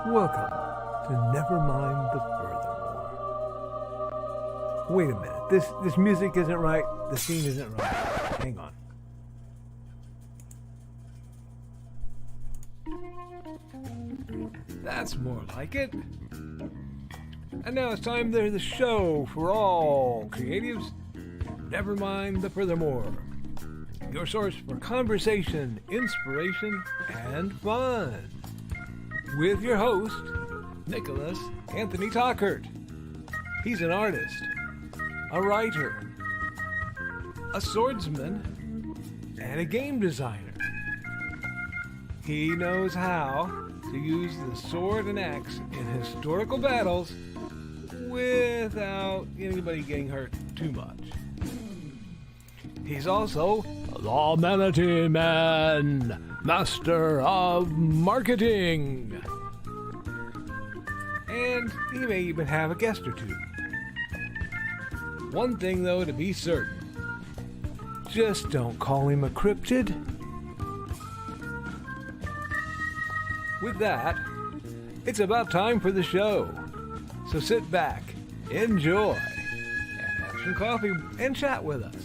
Welcome to Nevermind The Furthermore. Wait a minute, this music isn't right, the scene isn't right. Hang on. That's more like it. And now it's time for the show for all creatives. Nevermind The Furthermore. Your source for conversation, inspiration, and fun. With your host, Nicholas Anthony Tockert. He's an artist, a writer, a swordsman, and a game designer. He knows how to use the sword and axe in historical battles without anybody getting hurt too much. He's also the Manatee Man, master of marketing. And he may even have a guest or two. One thing, though, to be certain. Just don't call him a cryptid. With that, it's about time for the show. So sit back, enjoy, and have some coffee and chat with us.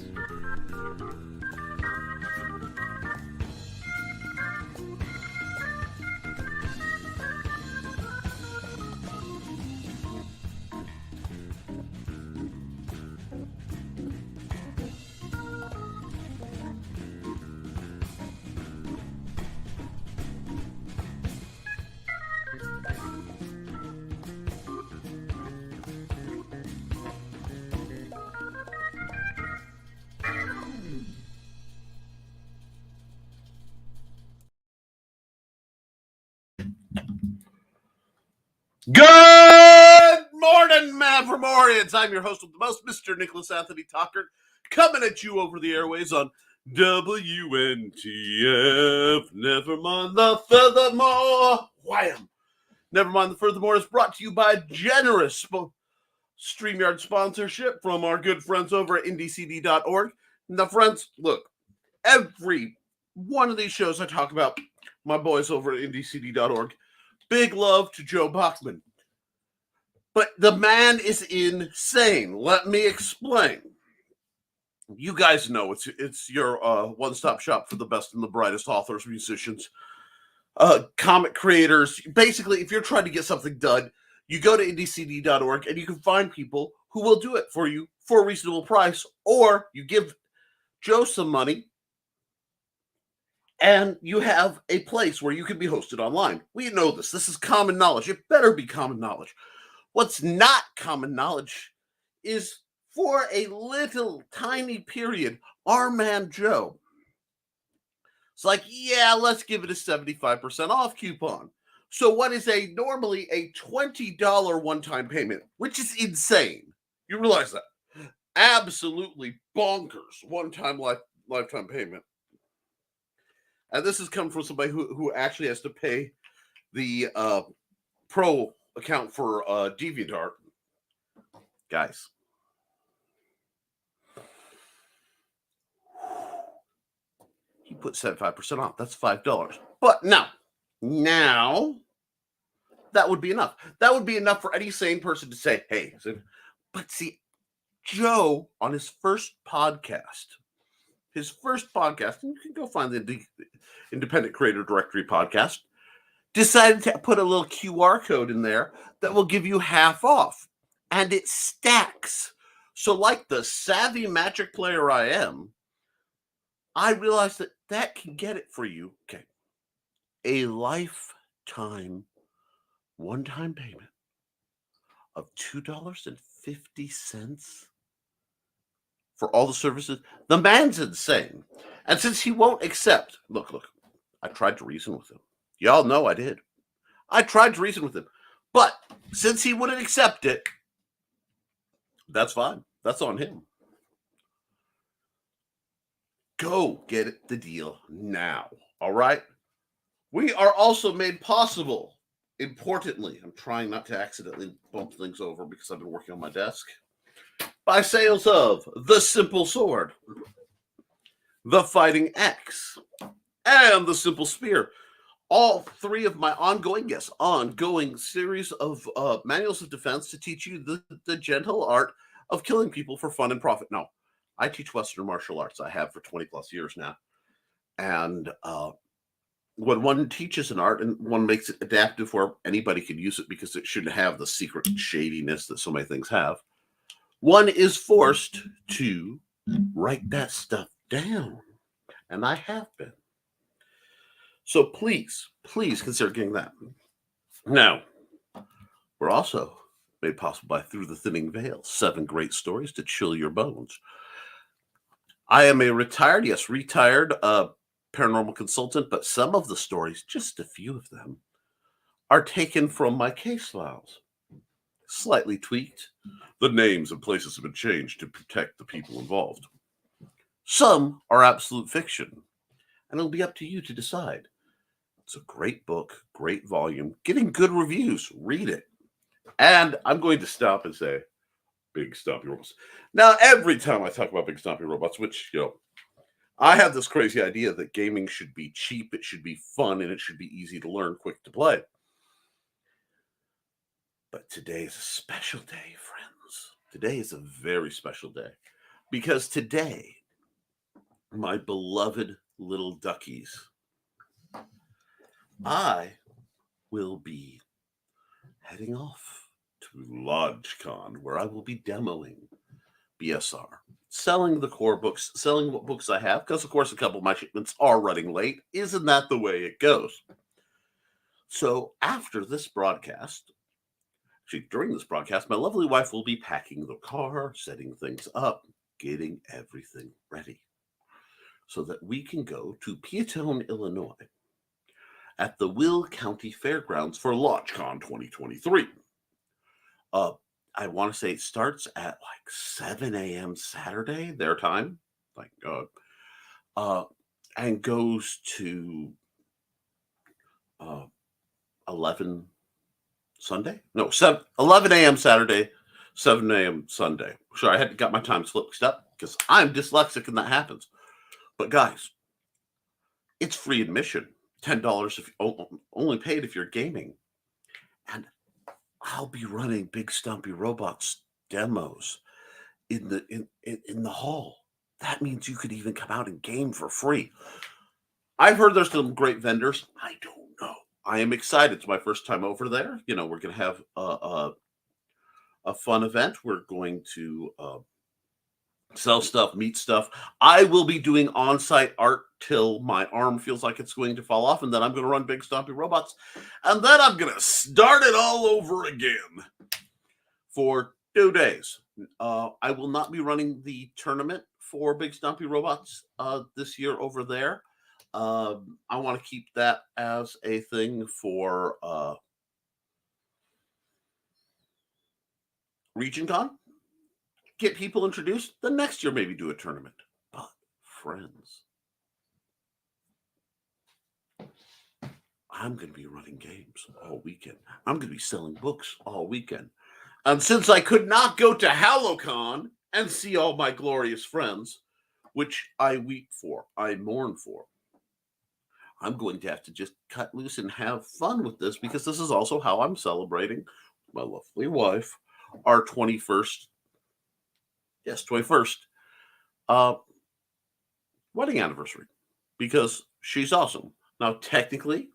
Good morning, Nevermorians. I'm your host with the most, Mr. Nicholas Anthony Tockert, coming at you over the airways on WNTF. Nevermind the Furthermore. Wham! Nevermind the Furthermore is brought to you by generous StreamYard sponsorship from our good friends over at indecd.org. Now, friends, look, every one of these shows I talk about my boys over at indecd.org. Big love to Joe Bachman. But the man is insane. Let me explain. You guys know it's your one-stop shop for the best and the brightest authors, musicians, comic creators. Basically, if you're trying to get something done, you go to indecd.org and you can find people who will do it for you for a reasonable price, or you give Joe some money and you have a place where you can be hosted online. We know this. This is common knowledge. It better be common knowledge. What's not common knowledge is for a little tiny period, our man Joe, it's like, yeah, let's give it a 75% off coupon. So what is normally a $20 one-time payment, which is insane. You realize that? Absolutely bonkers one-time lifetime payment. And this has come from somebody who actually has to pay the pro account for DeviantArt. Guys. He put 75% off. That's $5. But now, that would be enough. That would be enough for any sane person to say, hey. But see, Joe, on his first podcast, and you can go find the Independent Creator Directory podcast, decided to put a little QR code in there that will give you half off. And it stacks. So like the savvy magic player I am, I realized that can get it for you. Okay. A lifetime one-time payment of $2.50 for all the services. The man's insane. And since he won't accept, look, I tried to reason with him. Y'all know I did. I tried to reason with him. But since he wouldn't accept it, that's fine. That's on him. Go get the deal now. All right? We are also made possible, importantly, I'm trying not to accidentally bump things over because I've been working on my desk, by sales of the Simple Sword, the Fighting Axe, and the Simple Spear. all three of my ongoing series of manuals of defense to teach you the gentle art of killing people for fun and profit. No, I teach Western martial arts. I have for 20 plus years now. And when one teaches an art and one makes it adaptive where anybody can use it because it shouldn't have the secret shadiness that so many things have, one is forced to write that stuff down. And I have been. So please consider getting that. Now, we're also made possible by Through the Thinning Veil, 7 great stories to chill your bones. I am a retired paranormal consultant, but some of the stories, just a few of them, are taken from my case files. Slightly tweaked. The names and places have been changed to protect the people involved. Some are absolute fiction, and it'll be up to you to decide. It's a great book, great volume, getting good reviews. Read it. And I'm going to stop and say, Big Stompy Robots. Now, every time I talk about Big Stompy Robots, which, I have this crazy idea that gaming should be cheap, it should be fun, and it should be easy to learn, quick to play. But today is a special day, friends. Today is a very special day. Because today, my beloved little duckies, I will be heading off to LodgeCon, where I will be demoing BSR, selling the core books, selling what books I have, because, of course, a couple of my shipments are running late. Isn't that the way it goes? So after this broadcast, actually during this broadcast, my lovely wife will be packing the car, setting things up, getting everything ready so that we can go to Peatone, Illinois at the Will County Fairgrounds for LodgeCon 2023. I want to say it starts at like 7 a.m. Saturday, their time, and goes to 11 Sunday? No, 11 a.m. Saturday, 7 a.m. Sunday. Sorry, I got my time mixed up because I'm dyslexic and that happens. But guys, it's free admission. $10 if only paid if you're gaming. And I'll be running Big Stumpy Robots demos in the hall. That means you could even come out and game for free. I've heard there's some great vendors. I don't know. I am excited. It's my first time over there. We're going to have a fun event. We're going to sell stuff, meet stuff. I will be doing on-site art till my arm feels like it's going to fall off, and then I'm going to run Big Stompy Robots, and then I'm going to start it all over again for 2 days. I will not be running the tournament for Big Stompy Robots this year over there. I want to keep that as a thing for RegionCon. Get people introduced. The next year, maybe do a tournament. But friends, I'm going to be running games all weekend. I'm going to be selling books all weekend. And since I could not go to HalloCon and see all my glorious friends, which I weep for, I mourn for, I'm going to have to just cut loose and have fun with this, because this is also how I'm celebrating my lovely wife, our 21st wedding anniversary, because she's awesome. Now, technically,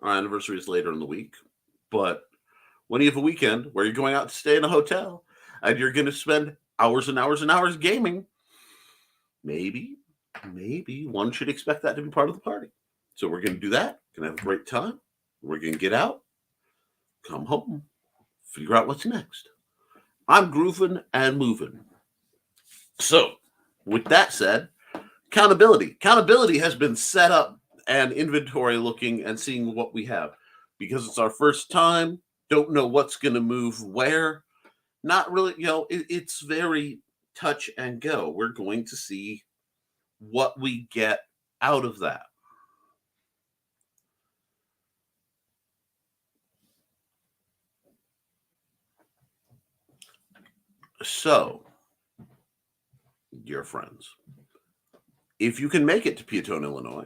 our anniversary is later in the week, but when you have a weekend where you're going out to stay in a hotel and you're going to spend hours and hours and hours gaming, maybe one should expect that to be part of the party. So we're going to do that. Going to have a great time. We're going to get out, come home, figure out what's next. I'm grooving and moving. So with that said, accountability. Accountability has been set up and inventory looking and seeing what we have, because it's our first time. Don't know what's going to move where. Not really, it's very touch and go. We're going to see what we get out of that. So, dear friends, if you can make it to Peatone, Illinois,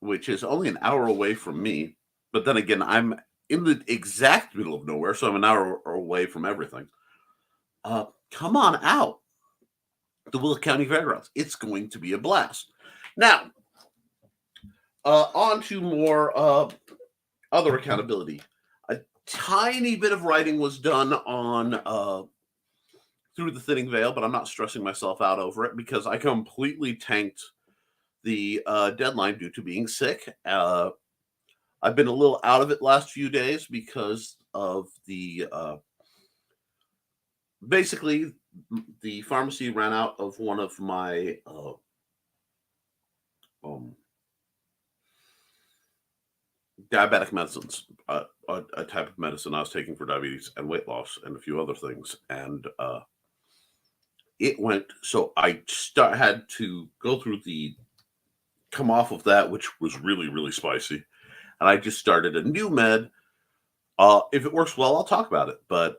which is only an hour away from me. But then again, I'm in the exact middle of nowhere, so I'm an hour away from everything. Come on out. The Will County Fairgrounds. It's going to be a blast. Now, on to more other accountability. A tiny bit of writing was done on Through the Thinning Veil, but I'm not stressing myself out over it because I completely tanked the deadline due to being sick. I've been a little out of it last few days because of the basically the pharmacy ran out of one of my diabetic medicines, a type of medicine I was taking for diabetes and weight loss and a few other things. And it went, so I had to go through come off of that, which was really, really spicy. And I just started a new med. If it works well, I'll talk about it. But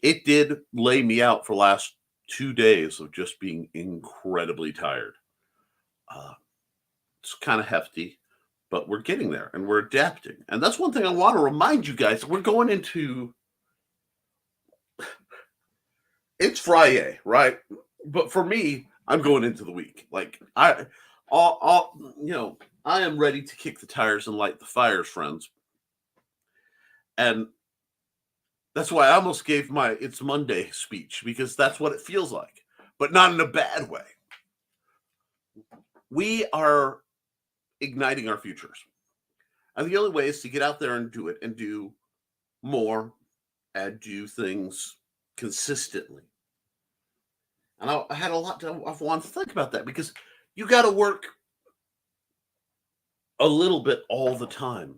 it did lay me out for the last 2 days of just being incredibly tired. It's kind of hefty, but we're getting there and we're adapting. And that's one thing I want to remind you guys. We're going into, it's Friday, right? But for me, I'm going into the week. Like I am ready to kick the tires and light the fires, friends. And that's why I almost gave my It's Monday speech, because that's what it feels like, but not in a bad way. We are igniting our futures. And the only way is to get out there and do it and do more and do things consistently. And I had a lot I want to think about that, because you got to work a little bit all the time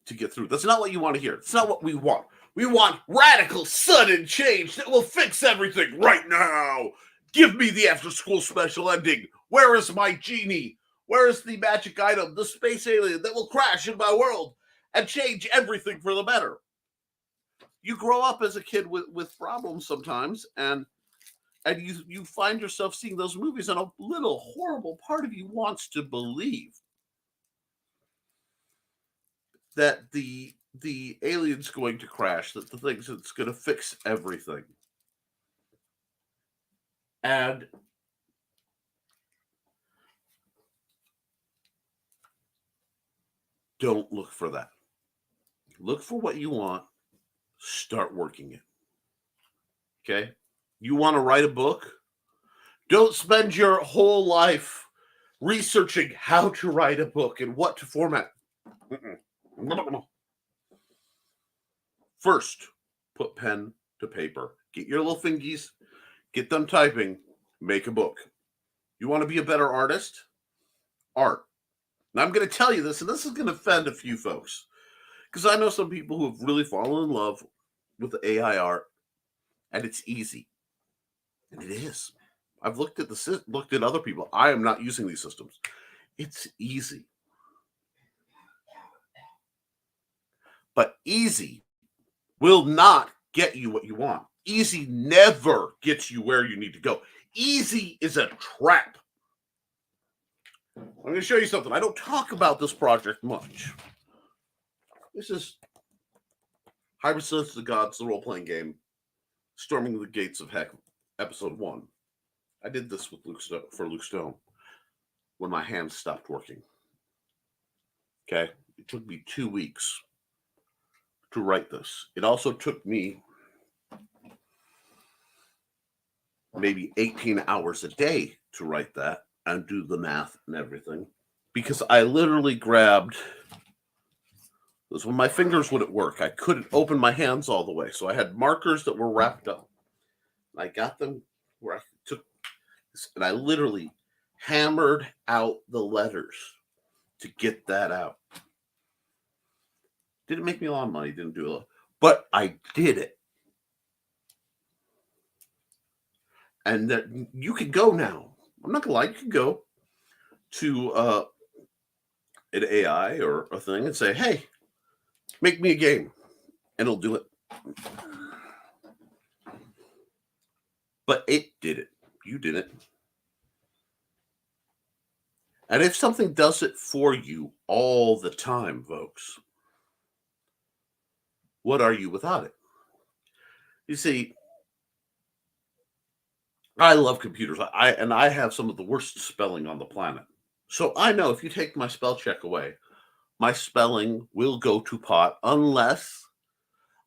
to get through. That's not what you want to hear. It's not what we want. We want radical, sudden change that will fix everything right now. Give me the after-school special ending. Where is my genie? Where is the magic item, the space alien that will crash in my world and change everything for the better? You grow up as a kid with problems sometimes, and you find yourself seeing those movies, and a little horrible part of you wants to believe that the alien's going to crash, that the things that's going to fix everything. And don't look for that. Look for what you want. Start working it. Okay? You want to write a book? Don't spend your whole life researching how to write a book and what to format. First, put pen to paper. Get your little fingies, get them typing, make a book. You want to be a better artist? Art. Now, I'm going to tell you this, and this is going to offend a few folks, because I know some people who have really fallen in love with the AI art, and it's easy. And it is. I've looked at other people. I am not using these systems. It's easy. But easy will not get you what you want. Easy never gets you where you need to go. Easy is a trap. I'm going to show you something. I don't talk about this project much. This is High Resistance to the Gods, the role-playing game, Storming the Gates of Heck, Episode 1. I did this with Luke Stone when my hands stopped working. Okay? It took me 2 weeks to write this. It also took me maybe 18 hours a day to write that and do the math and everything, because I literally grabbed this when my fingers wouldn't work. I couldn't open my hands all the way, so I had markers that were wrapped up. I got them where I took this, and I literally hammered out the letters to get that out. Didn't make me a lot of money, didn't do a lot, but I did it. And that you could go now. I'm not gonna lie, you can go to an AI or a thing and say, "Hey, make me a game," and it'll do it. But it did it. You did it. And if something does it for you all the time, folks, what are you without it? You see, I love computers. I have some of the worst spelling on the planet. So I know if you take my spell check away, my spelling will go to pot unless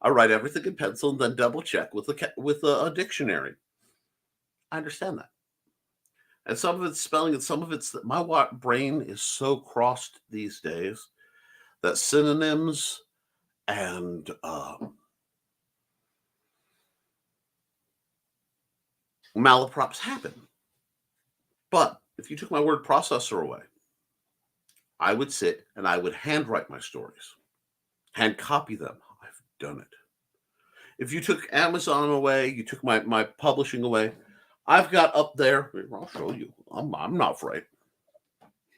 I write everything in pencil and then double check with a dictionary. I understand that. And some of it's spelling and some of it's that my brain is so crossed these days that synonyms and malaprops happen. But if you took my word processor away, I would sit and I would handwrite my stories, hand copy them. I've done it. If you took Amazon away, you took my publishing away, I've got up there, I'll show you. I'm not afraid.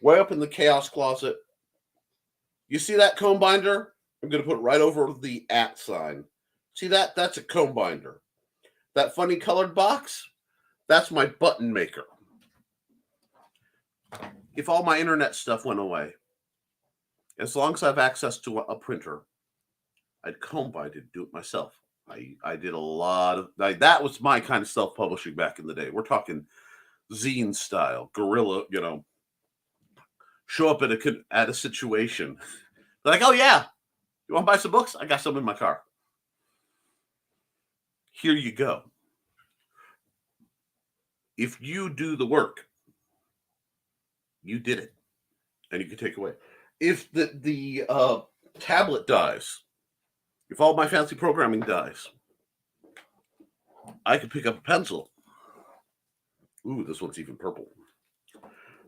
Way up in the chaos closet. You see that comb binder? I'm going to put it right over the @ sign. See that? That's a comb binder. That funny colored box? That's my button maker. If all my internet stuff went away, as long as I have access to a printer, I'd comb bind it, do it myself. I did a lot of that was my kind of self-publishing back in the day. We're talking zine style, guerrilla, show up at a situation. Like, oh yeah, you want to buy some books? I got some in my car. Here you go. If you do the work, you did it, and you can take away. If the tablet dies, if all my fancy programming dies, I can pick up a pencil. Ooh, this one's even purple.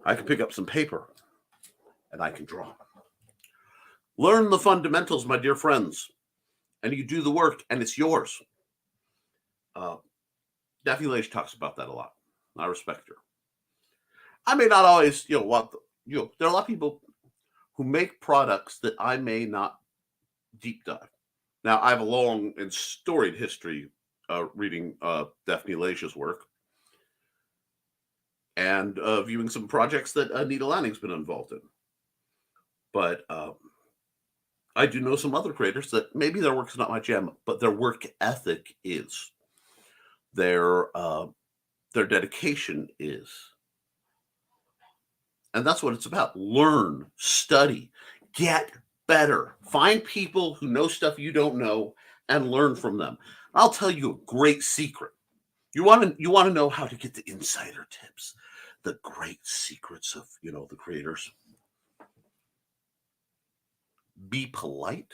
I can pick up some paper, and I can draw. Learn the fundamentals, my dear friends, and you do the work, and it's yours. Daphne Lage talks about that a lot. I respect her. I may not always, there are a lot of people who make products that I may not deep dive. Now, I have a long and storied history reading Daphne Lage's work and viewing some projects that Anita Lanning's been involved in. But I do know some other creators that maybe their work is not my jam, but their work ethic is. Their dedication is. And that's what it's about. Learn, study, get better. Find people who know stuff you don't know and learn from them. I'll tell you a great secret. You want to know how to get the insider tips, the great secrets of, the creators. Be polite,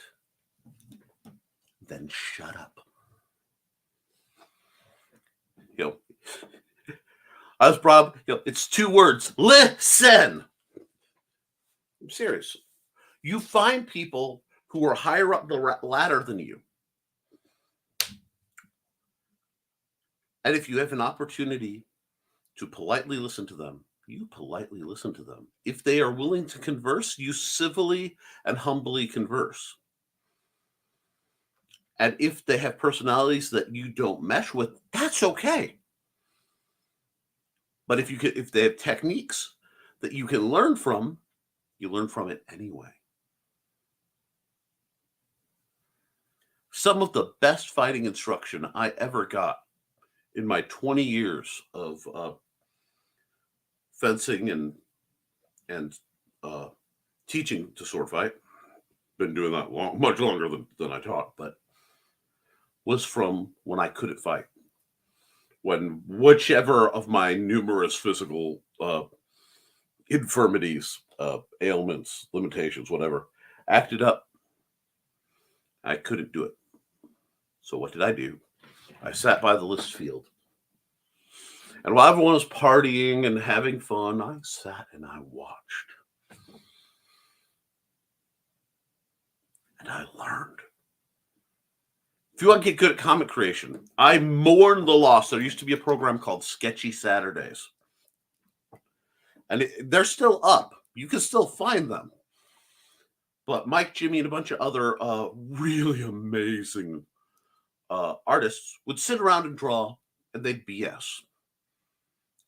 then shut up. I was brought up, it's 2 words. Listen. I'm serious. You find people who are higher up the ladder than you. And if you have an opportunity to politely listen to them, you politely listen to them. If they are willing to converse, you civilly and humbly converse. And if they have personalities that you don't mesh with, that's okay. But if they have techniques that you can learn from, you learn from it anyway. Some of the best fighting instruction I ever got in my 20 years of fencing and teaching to sword fight, been doing that much longer than I taught, but was from when I couldn't fight. When whichever of my numerous physical infirmities, ailments, limitations, whatever, acted up, I couldn't do it. So what did I do? I sat by the list field. And while everyone was partying and having fun, I sat and I watched. And I learned. If you want to get good at comic creation, I mourn the loss. There used to be a program called Sketchy Saturdays. And they're still up. You can still find them. But Mike, Jimmy, and a bunch of other really amazing artists would sit around and draw, and they'd BS.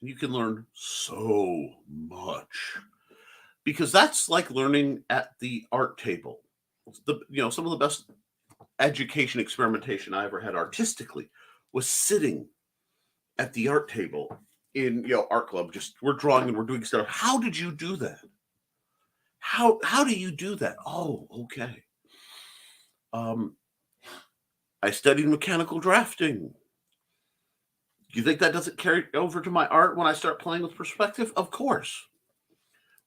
You can learn so much. because that's like learning at the art table. Some of the best education experimentation I ever had artistically was sitting at the art table in art club. Just we're drawing and we're doing stuff. How did you do that? How do you do that? Oh, okay. I studied mechanical drafting. Do you think that doesn't carry over to my art when I start playing with perspective? Of course.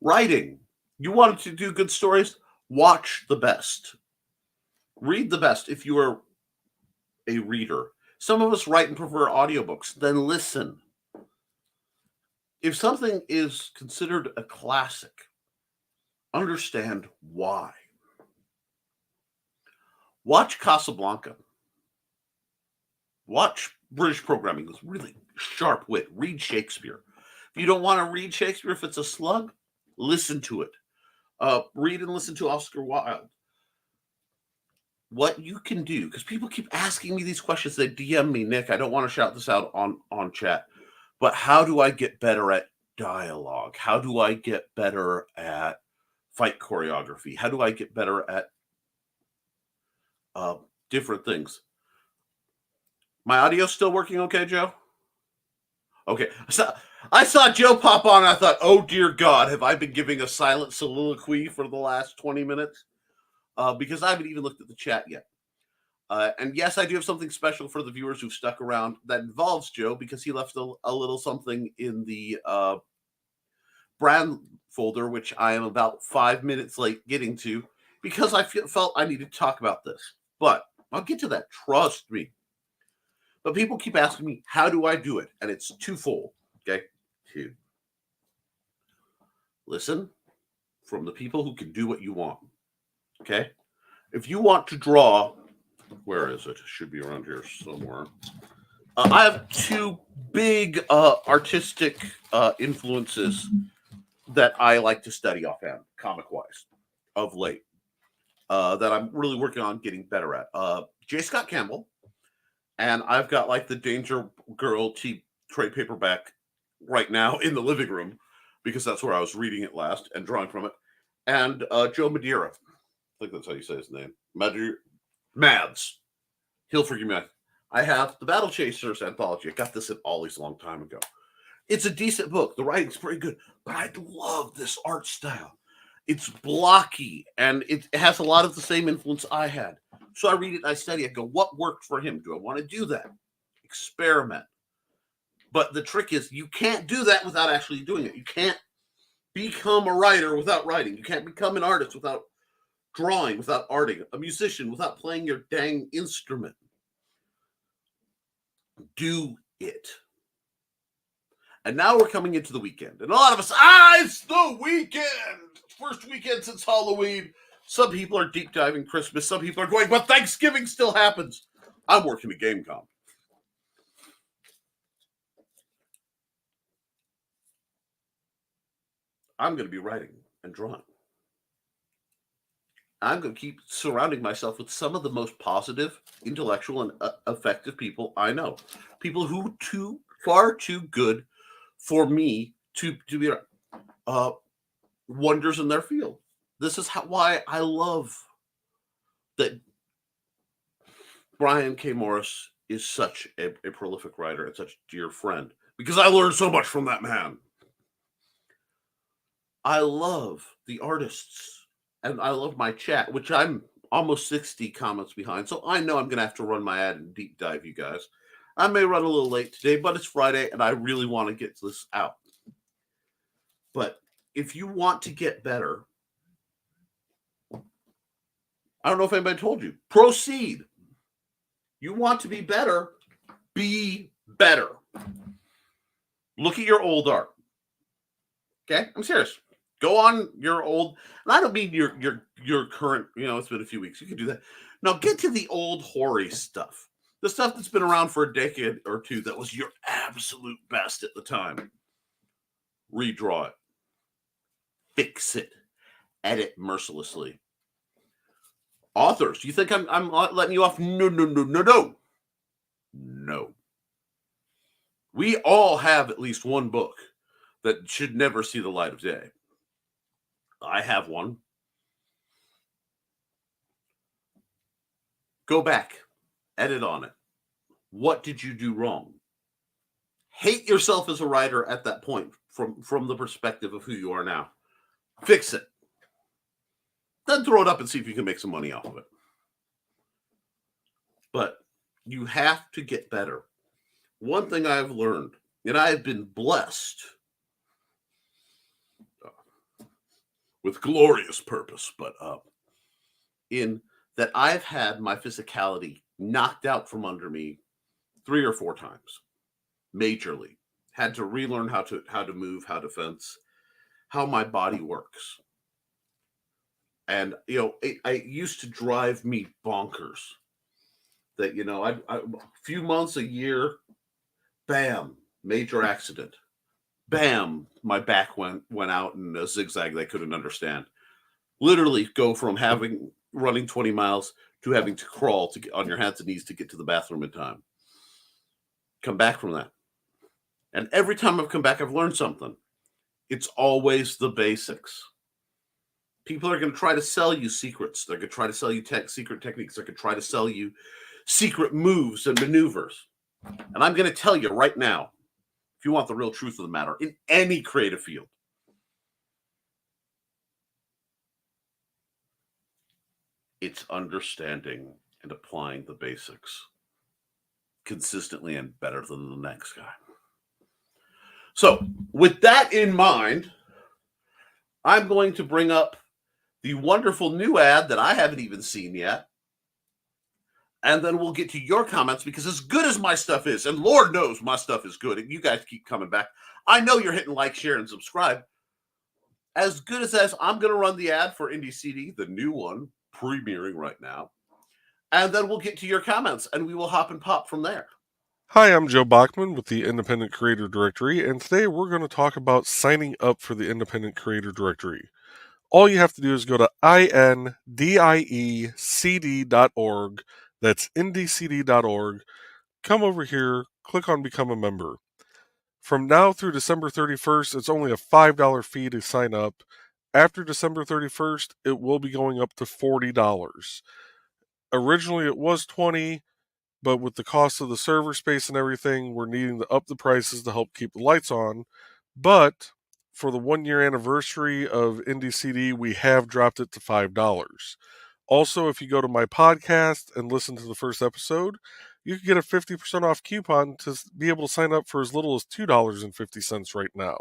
Writing. You wanted to do good stories? Watch the best. Read the best if you are a reader. Some of us write and prefer audiobooks. Then listen. If something is considered a classic, understand why. Watch Casablanca. Watch British programming with really sharp wit. Read Shakespeare. If you don't want to read Shakespeare, if it's a slug, listen to it. Read and listen to Oscar Wilde. What you can do, because people keep asking me these questions. They DM me, Nick, I don't want to shout this out on chat, but how do I get better at dialogue? How do I get better at fight choreography? How do I get better at different things? My audio still working okay, Joe? Okay. I saw Joe pop on and I thought, oh dear God, have I been giving a silent soliloquy for the last 20 minutes? Because I haven't even looked at the chat yet. And yes, I do have something special for the viewers who've stuck around that involves Joe, because he left a little something in the brand folder, which I am about 5 minutes late getting to, because I felt I needed to talk about this. But I'll get to that, trust me. But people keep asking me, how do I do it? And it's twofold, okay? Two. Listen from the people who can do what you want, okay? If you want to draw, where is it? It should be around here somewhere. I have two big artistic influences that I like to study offhand, comic-wise, of late, that I'm really working on getting better at. J. Scott Campbell, and I've got like the Danger Girl trade paperback right now in the living room, because that's where I was reading it last and drawing from it. And Joe Madeira, I think that's how you say his name, Mads. He'll forgive me. I have the Battle Chasers anthology. I got this at Ollie's a long time ago. It's a decent book. The writing's pretty good, but I love this art style. It's blocky, and it has a lot of the same influence I had. So I read it, I study, I go, what worked for him? Do I want to do that? Experiment. But the trick is, you can't do that without actually doing it. You can't become a writer without writing. You can't become an artist without drawing, without arting, a musician without playing your dang instrument. Do it. And now we're coming into the weekend. And a lot of us, it's the weekend! First weekend since Halloween. Some people are deep diving Christmas. Some people are going, but Thanksgiving still happens. I'm working at GameCom. I'm going to be writing and drawing. I'm going to keep surrounding myself with some of the most positive, intellectual, and effective people I know. People who far too good for me to be wonders in their field. This is why I love that Brian K. Morris is such a prolific writer and such a dear friend, because I learned so much from that man. I love the artists, and I love my chat, which I'm almost 60 comments behind, so I know I'm going to have to run my ad and deep dive you guys. I may run a little late today, but it's Friday, and I really want to get this out. But if you want to get better, I don't know if anybody told you, proceed. You want to be better, be better. Look at your old art. Okay? I'm serious. Go on your old, and I don't mean your current, it's been a few weeks. You can do that. Now get to the old hoary stuff. The stuff that's been around for a decade or two that was your absolute best at the time. Redraw it. Fix it. Edit mercilessly. Authors, do you think I'm letting you off? No. We all have at least one book that should never see the light of day. I have one. Go back, edit on it. What did you do wrong? Hate yourself as a writer at that point from the perspective of who you are now. Fix it. Then throw it up and see if you can make some money off of it. But you have to get better. One thing I've learned, and I've been blessed with glorious purpose, but in that I've had my physicality knocked out from under me 3 or 4 times, majorly. Had to relearn how to move, how to fence, how my body works. And, it used to drive me bonkers that, a few months, a year, bam, major accident. Bam, my back went out in a zigzag they couldn't understand. Literally go from running 20 miles to having to crawl to get on your hands and knees to get to the bathroom in time. Come back from that. And every time I've come back, I've learned something. It's always the basics. People are going to try to sell you secrets. They're going to try to sell you secret techniques. They're going to try to sell you secret moves and maneuvers. And I'm going to tell you right now, if you want the real truth of the matter, in any creative field, it's understanding and applying the basics consistently and better than the next guy. So with that in mind, I'm going to bring up the wonderful new ad that I haven't even seen yet. And then we'll get to your comments, because as good as my stuff is, and Lord knows my stuff is good, and you guys keep coming back. I know you're hitting like, share, and subscribe. As good as I'm going to run the ad for Indie CD, the new one, premiering right now. And then we'll get to your comments, and we will hop and pop from there. Hi, I'm Joe Bachman with the Independent Creator Directory, and today we're going to talk about signing up for the Independent Creator Directory. All you have to do is go to indiecd.org, that's indiecd.org, come over here, click on Become a Member. From now through December 31st, it's only a $5 fee to sign up. After December 31st, it will be going up to $40. Originally, it was $20, but with the cost of the server space and everything, we're needing to up the prices to help keep the lights on. But for the 1-year anniversary of Indie CD, we have dropped it to $5. Also, if you go to my podcast and listen to the first episode, you can get a 50% off coupon to be able to sign up for as little as $2.50 right now.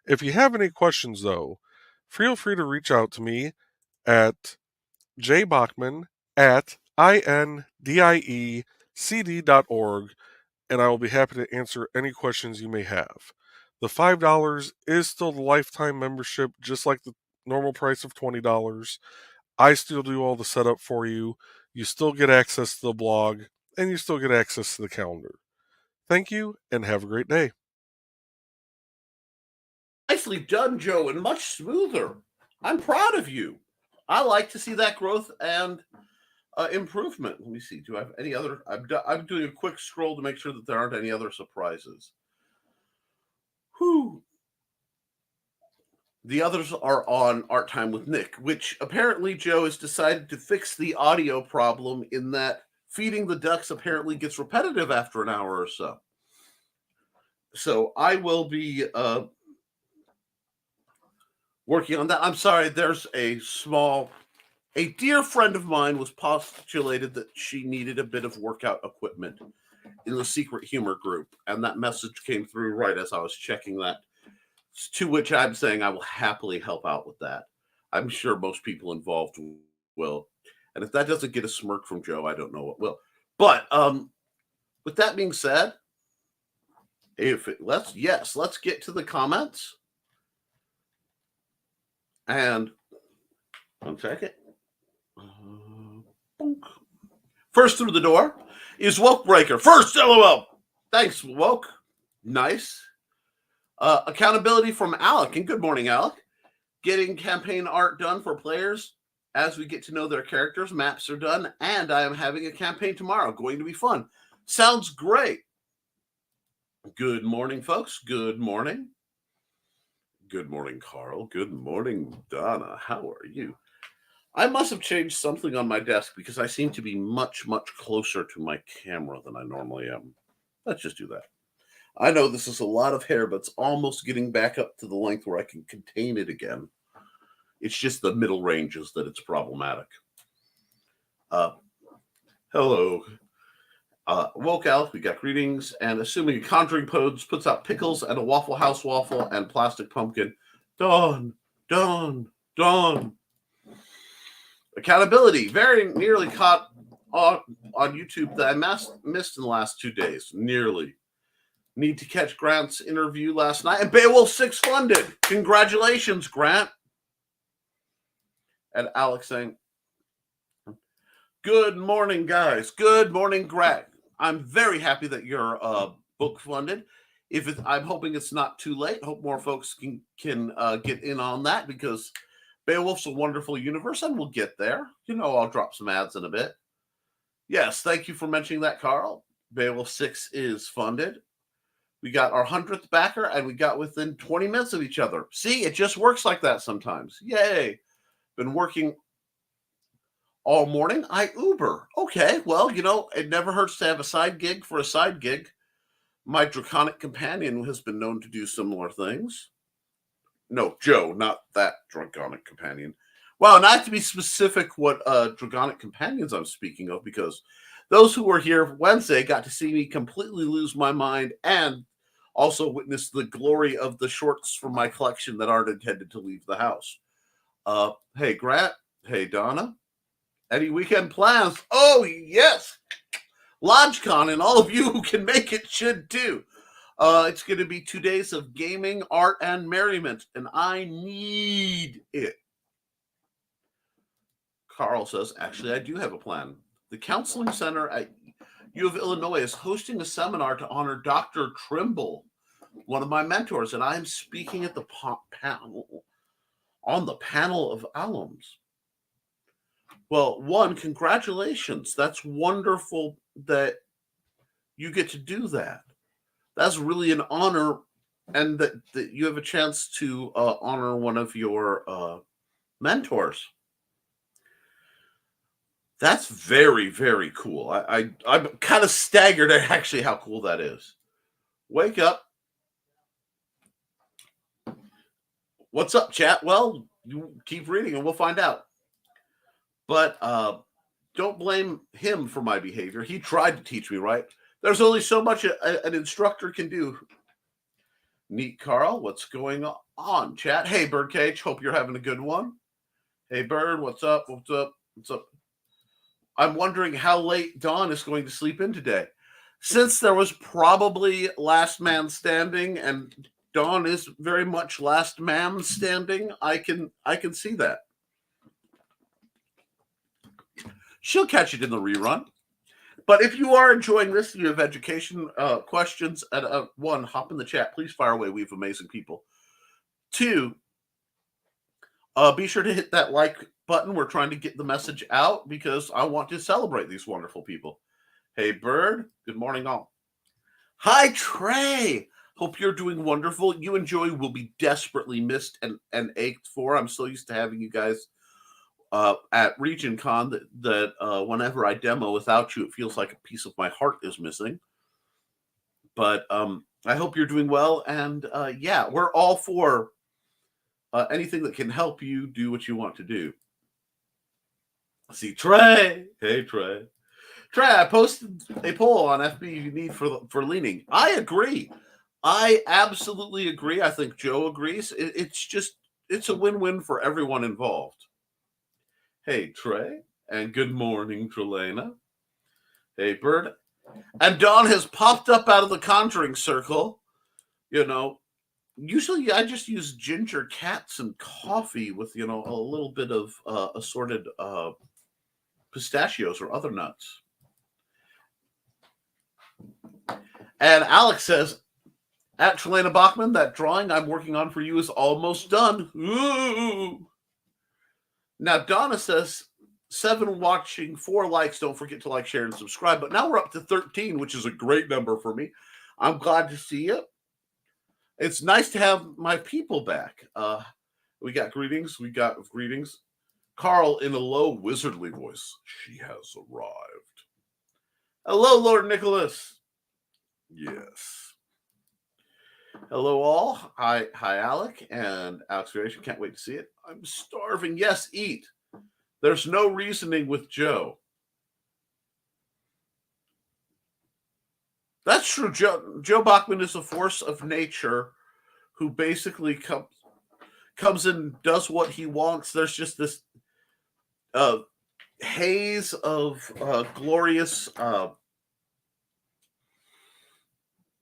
If you have any questions, though, feel free to reach out to me at jbachman@indiecd.org, and I will be happy to answer any questions you may have. The $5 is still the lifetime membership, just like the normal price of $20. I still do all the setup for you. You still get access to the blog, and you still get access to the calendar. Thank you, and have a great day. Nicely done, Joe, and much smoother. I'm proud of you. I like to see that growth and improvement. Let me see. Do I have any other? I'm doing a quick scroll to make sure that there aren't any other surprises. Whew. The others are on Art Time with Nick, which apparently Joe has decided to fix the audio problem in that feeding the ducks apparently gets repetitive after an hour or so. So I will be working on that. I'm sorry, there's a dear friend of mine was postulated that she needed a bit of workout equipment in the Secret Humor group, and that message came through right as I was checking that, to which I'm saying I will happily help out with that. I'm sure most people involved will. And if that doesn't get a smirk from Joe, I don't know what will. But with that being said, let's get to the comments. And one second. First through the door is Woke Breaker. First, LOL. Thanks, Woke. Nice. Accountability from Alec. And good morning, Alec. Getting campaign art done for players as we get to know their characters. Maps are done. And I am having a campaign tomorrow. Going to be fun. Sounds great. Good morning, folks. Good morning. Good morning, Carl. Good morning, Donna. How are you? I must have changed something on my desk because I seem to be much, much closer to my camera than I normally am. Let's just do that. I know this is a lot of hair, but it's almost getting back up to the length where I can contain it again. It's just the middle ranges that it's problematic. Hello. Woke out, we got greetings, and assuming a Conjuring Pods puts out pickles and a Waffle House waffle and plastic pumpkin. Dawn, dawn, dawn. Accountability, very nearly caught on YouTube that I missed in the last 2 days. Nearly. Need to catch Grant's interview last night. And Beowulf 6 funded. Congratulations, Grant. And Alex saying, good morning, guys. Good morning, Grant. I'm very happy that you're book funded. I'm hoping it's not too late. Hope more folks can get in on that because Beowulf's a wonderful universe, and we'll get there. I'll drop some ads in a bit. Yes, thank you for mentioning that, Carl. Beowulf 6 is funded. We got our 100th backer, and we got within 20 minutes of each other. See, it just works like that sometimes. Yay. Been working all morning. I Uber. Okay, well, it never hurts to have a side gig for a side gig. My draconic companion has been known to do similar things. No, Joe, not that draconic companion. Well, and I have to be specific what draconic companions I'm speaking of, because those who were here Wednesday got to see me completely lose my mind and also witness the glory of the shorts from my collection that aren't intended to leave the house. Hey, Grant. Hey, Donna. Any weekend plans? Oh, yes. LodgeCon, and all of you who can make it should too. It's going to be 2 days of gaming, art, and merriment, and I need it. Carl says, actually, I do have a plan. The Counseling Center at U of Illinois is hosting a seminar to honor Dr. Trimble, one of my mentors, and I am speaking at the panel on the panel of alums. Well, one, congratulations. That's wonderful that you get to do that. That's really an honor, and that you have a chance to honor one of your mentors. That's very, very cool. I'm kind of staggered at actually how cool that is. Wake up. What's up, chat? Well, you keep reading and we'll find out. But don't blame him for my behavior. He tried to teach me, right? There's only so much an instructor can do. Neat, Carl. What's going on, chat? Hey, Birdcage. Hope you're having a good one. Hey, Bird. What's up? What's up? What's up? I'm wondering how late Dawn is going to sleep in today. Since there was probably last man standing, and Dawn is very much last man standing, I can see that. She'll catch it in the rerun. But if you are enjoying this, you have education questions, and one, hop in the chat. Please fire away. We have amazing people. Two, be sure to hit that like button. We're trying to get the message out because I want to celebrate these wonderful people. Hey, Bird. Good morning, all. Hi, Trey. Hope you're doing wonderful. You and Joey will be desperately missed and ached for. I'm so used to having you guys at Region Con that whenever I demo without you, it feels like a piece of my heart is missing. But I hope you're doing well. And yeah, we're all for anything that can help you do what you want to do. See, Trey. Hey, Trey. Trey, I posted a poll on FB you need for leaning. I agree. I absolutely agree. I think Joe agrees. It's a win-win for everyone involved. Hey, Trey, and good morning, Trelena. Hey, Bird. And Dawn has popped up out of the Conjuring circle. Usually I just use ginger cats and coffee with, a little bit of assorted pistachios or other nuts. And Alex says, at Trelena Bachman, that drawing I'm working on for you is almost done. Ooh. Now, Donna says, 7 watching, 4 likes. Don't forget to like, share, and subscribe. But now we're up to 13, which is a great number for me. I'm glad to see you. It's nice to have my people back. We got greetings. Carl in a low wizardly voice. She has arrived. Hello, Lord Nicholas. Yes. Hello, all. Hi, Alec and Alex Variation. Can't wait to see it. I'm starving. Yes, eat. There's no reasoning with Joe. That's true. Joe Bachman is a force of nature who basically comes and does what he wants. There's just this haze of glorious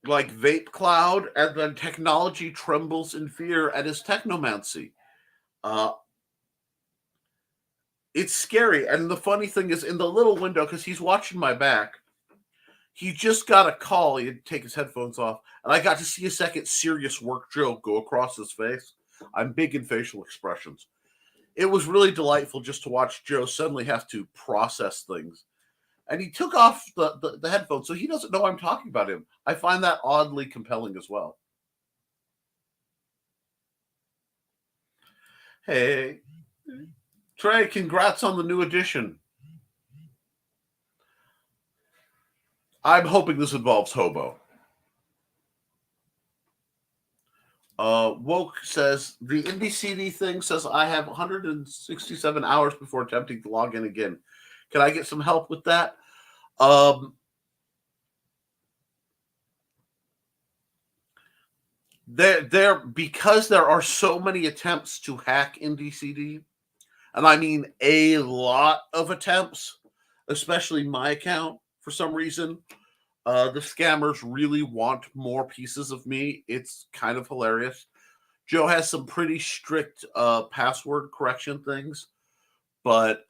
like vape cloud, and then technology trembles in fear at his technomancy. It's scary. And the funny thing is, in the little window, because he's watching my back, he just got a call. He had to take his headphones off, and I got to see a second serious work joke go across his face. I'm big in facial expressions. It was really delightful just to watch Joe suddenly have to process things. And he took off the headphones, so he doesn't know I'm talking about him. I find that oddly compelling as well. Hey, Trey, congrats on the new edition. I'm hoping this involves Hobo. Woke says, the Indie CD thing says I have 167 hours before attempting to log in again. Can I get some help with that? Because there are so many attempts to hack Indie CD, and I mean a lot of attempts, especially my account, for some reason. The scammers really want more pieces of me. It's kind of hilarious. Joe has some pretty strict password correction things, but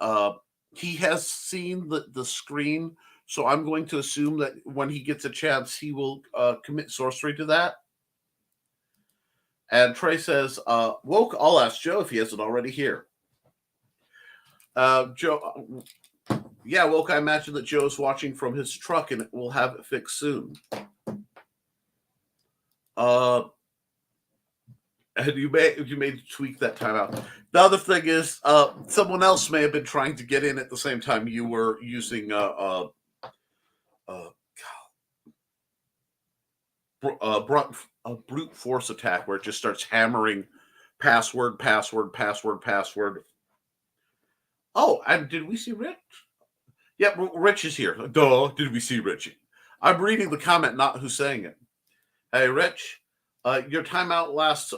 he has seen the screen, so I'm going to assume that when he gets a chance, he will commit sorcery to that. And Trey says, Woke, I'll ask Joe if he hasn't already here. Joe, yeah, Woke, I imagine that Joe's watching from his truck and we'll have it fixed soon. And you may tweak that timeout. The other thing is, someone else may have been trying to get in at the same time you were using brute force attack where it just starts hammering password. Oh, and did we see Rich? Yep, Rich is here. Duh, did we see Rich? I'm reading the comment, not who's saying it. Hey, Rich, your timeout lasts.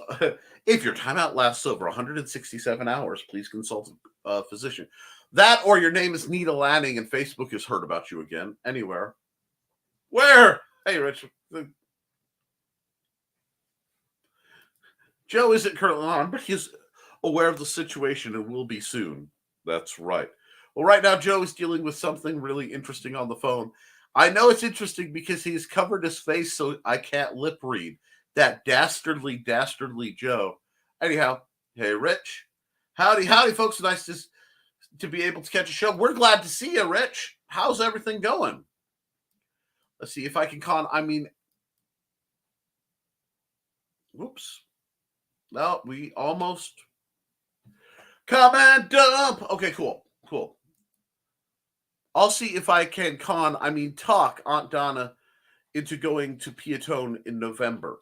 If your timeout lasts over 167 hours, please consult a physician. That or your name is Nita Lanning and Facebook has heard about you again. Anywhere. Where? Hey, Rich. Joe isn't currently on, but he's aware of the situation and will be soon. That's right. Well, right now, Joe is dealing with something really interesting on the phone. I know it's interesting because he's covered his face so I can't lip read. That dastardly Joe. Anyhow, hey, Rich. Howdy, folks. Nice to be able to catch a show. We're glad to see you, Rich. How's everything going? Let's see if I can Whoops. No, we almost... Come and dump. Okay, cool. I'll see if I can talk Aunt Donna into going to Piatone in November.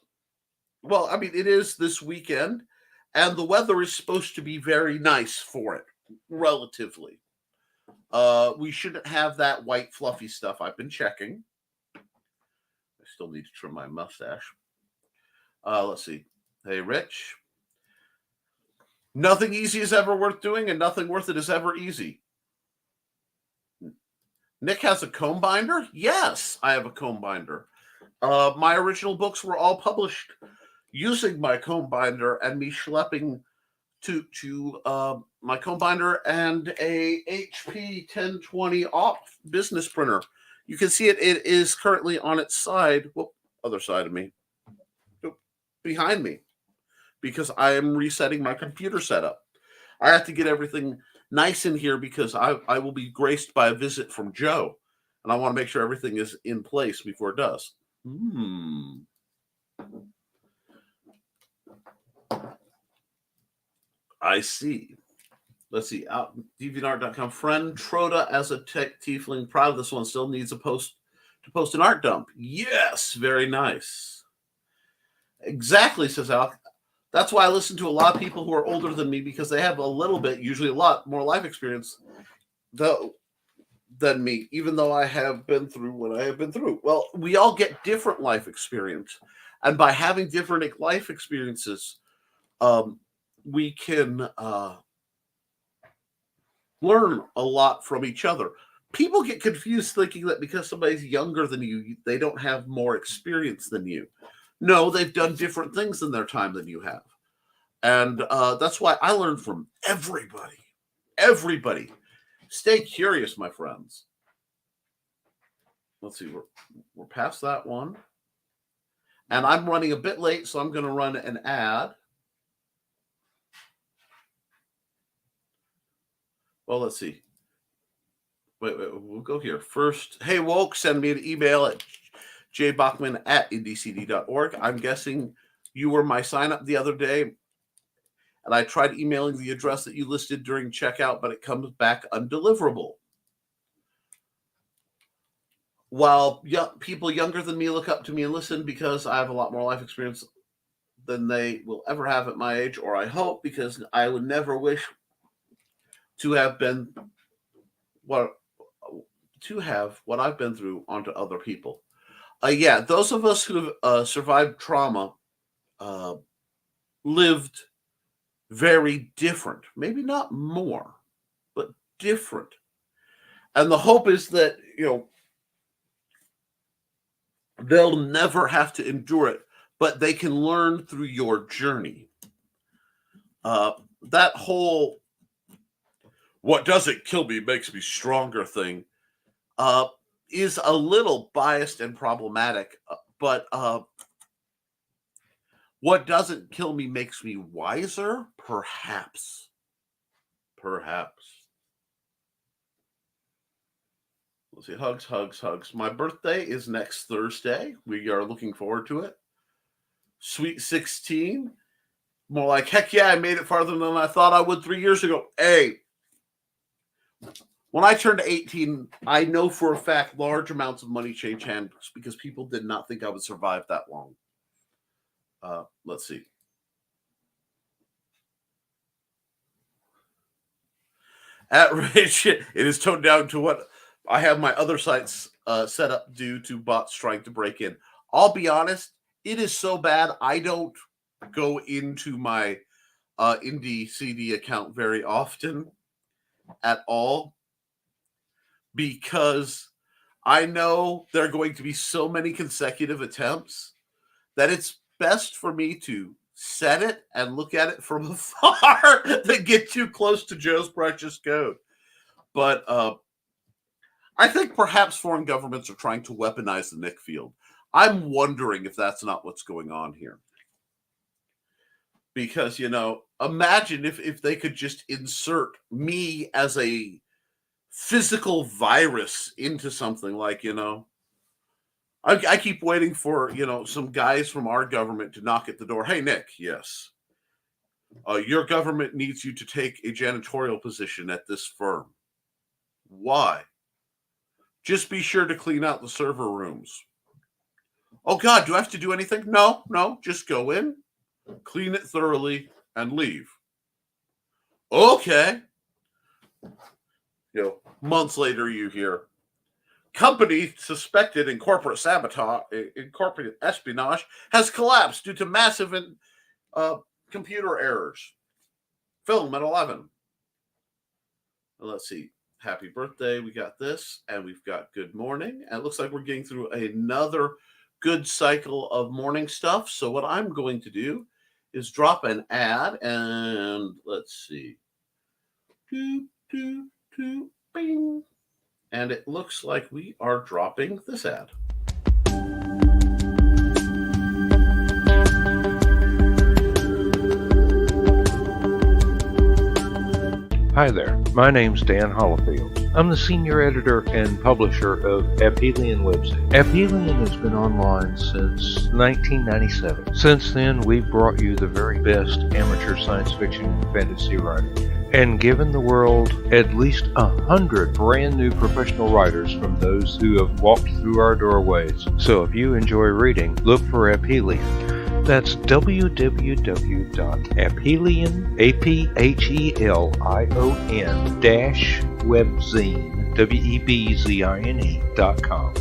Well, it is this weekend, and the weather is supposed to be very nice for it, relatively. We shouldn't have that white fluffy stuff. I've been checking. I still need to trim my mustache. Let's see. Hey, Rich. Nothing easy is ever worth doing, and nothing worth it is ever easy. Nick has a comb binder? Yes, I have a comb binder. My original books were all published using my comb binder and me schlepping to my comb binder and a HP 1020 off business printer. You can see it. It is currently on its side. Whoop, other side of me. Behind me. Because I am resetting my computer setup. I have to get everything nice in here because I will be graced by a visit from Joe. And I want to make sure everything is in place before it does. I see. Let's see. DeviantArt.com. Friend Troda as a tech tiefling. Proud of this one. Still needs to post an art dump. Yes, very nice. Exactly, says Alec. That's why I listen to a lot of people who are older than me, because they have a little bit, usually a lot more life experience than me, even though I have been through what I have been through. Well, we all get different life experience. And by having different life experiences, we can learn a lot from each other. People get confused thinking that because somebody's younger than you, they don't have more experience than you. No, they've done different things in their time than you have. And that's why I learn from everybody. Everybody. Stay curious, my friends. Let's see, we're past that one. And I'm running a bit late, so I'm going to run an ad. Well, let's see. Wait, we'll go here. First, hey, woke, send me an email at jbachman@indcd.org. I'm guessing you were my sign-up the other day, and I tried emailing the address that you listed during checkout, but it comes back undeliverable. While people younger than me look up to me and listen because I have a lot more life experience than they will ever have at my age, or I hope, because I would never wish to have what I've been through onto other people. Yeah, those of us who have survived trauma lived very different. Maybe not more, but different. And the hope is that, they'll never have to endure it, but they can learn through your journey. That whole "what doesn't kill me makes me stronger" thing is a little biased and problematic, but what doesn't kill me makes me wiser? Perhaps. Let's see, hugs. My birthday is next Thursday. We are looking forward to it. Sweet 16. More like, heck yeah, I made it farther than I thought I would 3 years ago. Hey, when I turned 18, I know for a fact large amounts of money changed hands because people did not think I would survive that long. Let's see. At Rich, it is toned down to what I have my other sites set up due to bots trying to break in. I'll be honest, it is so bad I don't go into my Indie CD account very often at all, because I know there are going to be so many consecutive attempts that it's best for me to set it and look at it from afar than get too close to Joe's precious code. But I think perhaps foreign governments are trying to weaponize the Nick field. I'm wondering if that's not what's going on here. Because, imagine if they could just insert me as a physical virus into something like, I keep waiting for, some guys from our government to knock at the door. Hey, Nick, yes. Your government needs you to take a janitorial position at this firm. Why? Just be sure to clean out the server rooms. Oh, God, do I have to do anything? No, just go in, clean it thoroughly, and leave. Okay. Months later, you hear, company suspected in corporate sabotage, in corporate espionage, has collapsed due to massive computer errors. Film at 11. Let's see. Happy birthday. We got this, and we've got good morning. And it looks like we're getting through another good cycle of morning stuff. So what I'm going to do is drop an ad, and let's see. Bing. And it looks like we are dropping this ad. Hi there, my name's Dan Hollifield. I'm the senior editor and publisher of Aphelion website. Aphelion has been online since 1997. Since then, we've brought you the very best amateur science fiction and fantasy writing, and given the world at least 100 brand new professional writers from those who have walked through our doorways. So if you enjoy reading, look for Aphelion. That's www.aphelion-webzine, webzine.com.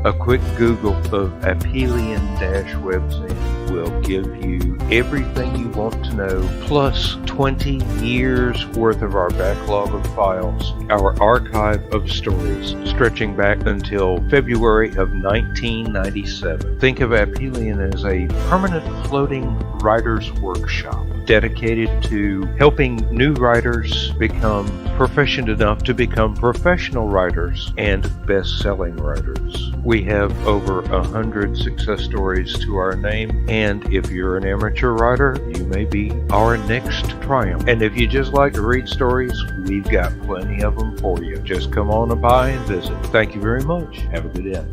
A quick Google of Aphelion-webzine will give you everything you want to know, plus 20 years worth of our backlog of files, our archive of stories stretching back until February of 1997. Think of Aphelion as a permanent floating writer's workshop dedicated to helping new writers become proficient enough to become professional writers and best-selling writers. We have over 100 success stories to our name, and if you're an amateur writer, you may be our next triumph. And if you just like to read stories, we've got plenty of them for you. Just come on by and visit. Thank you very much. Have a good day.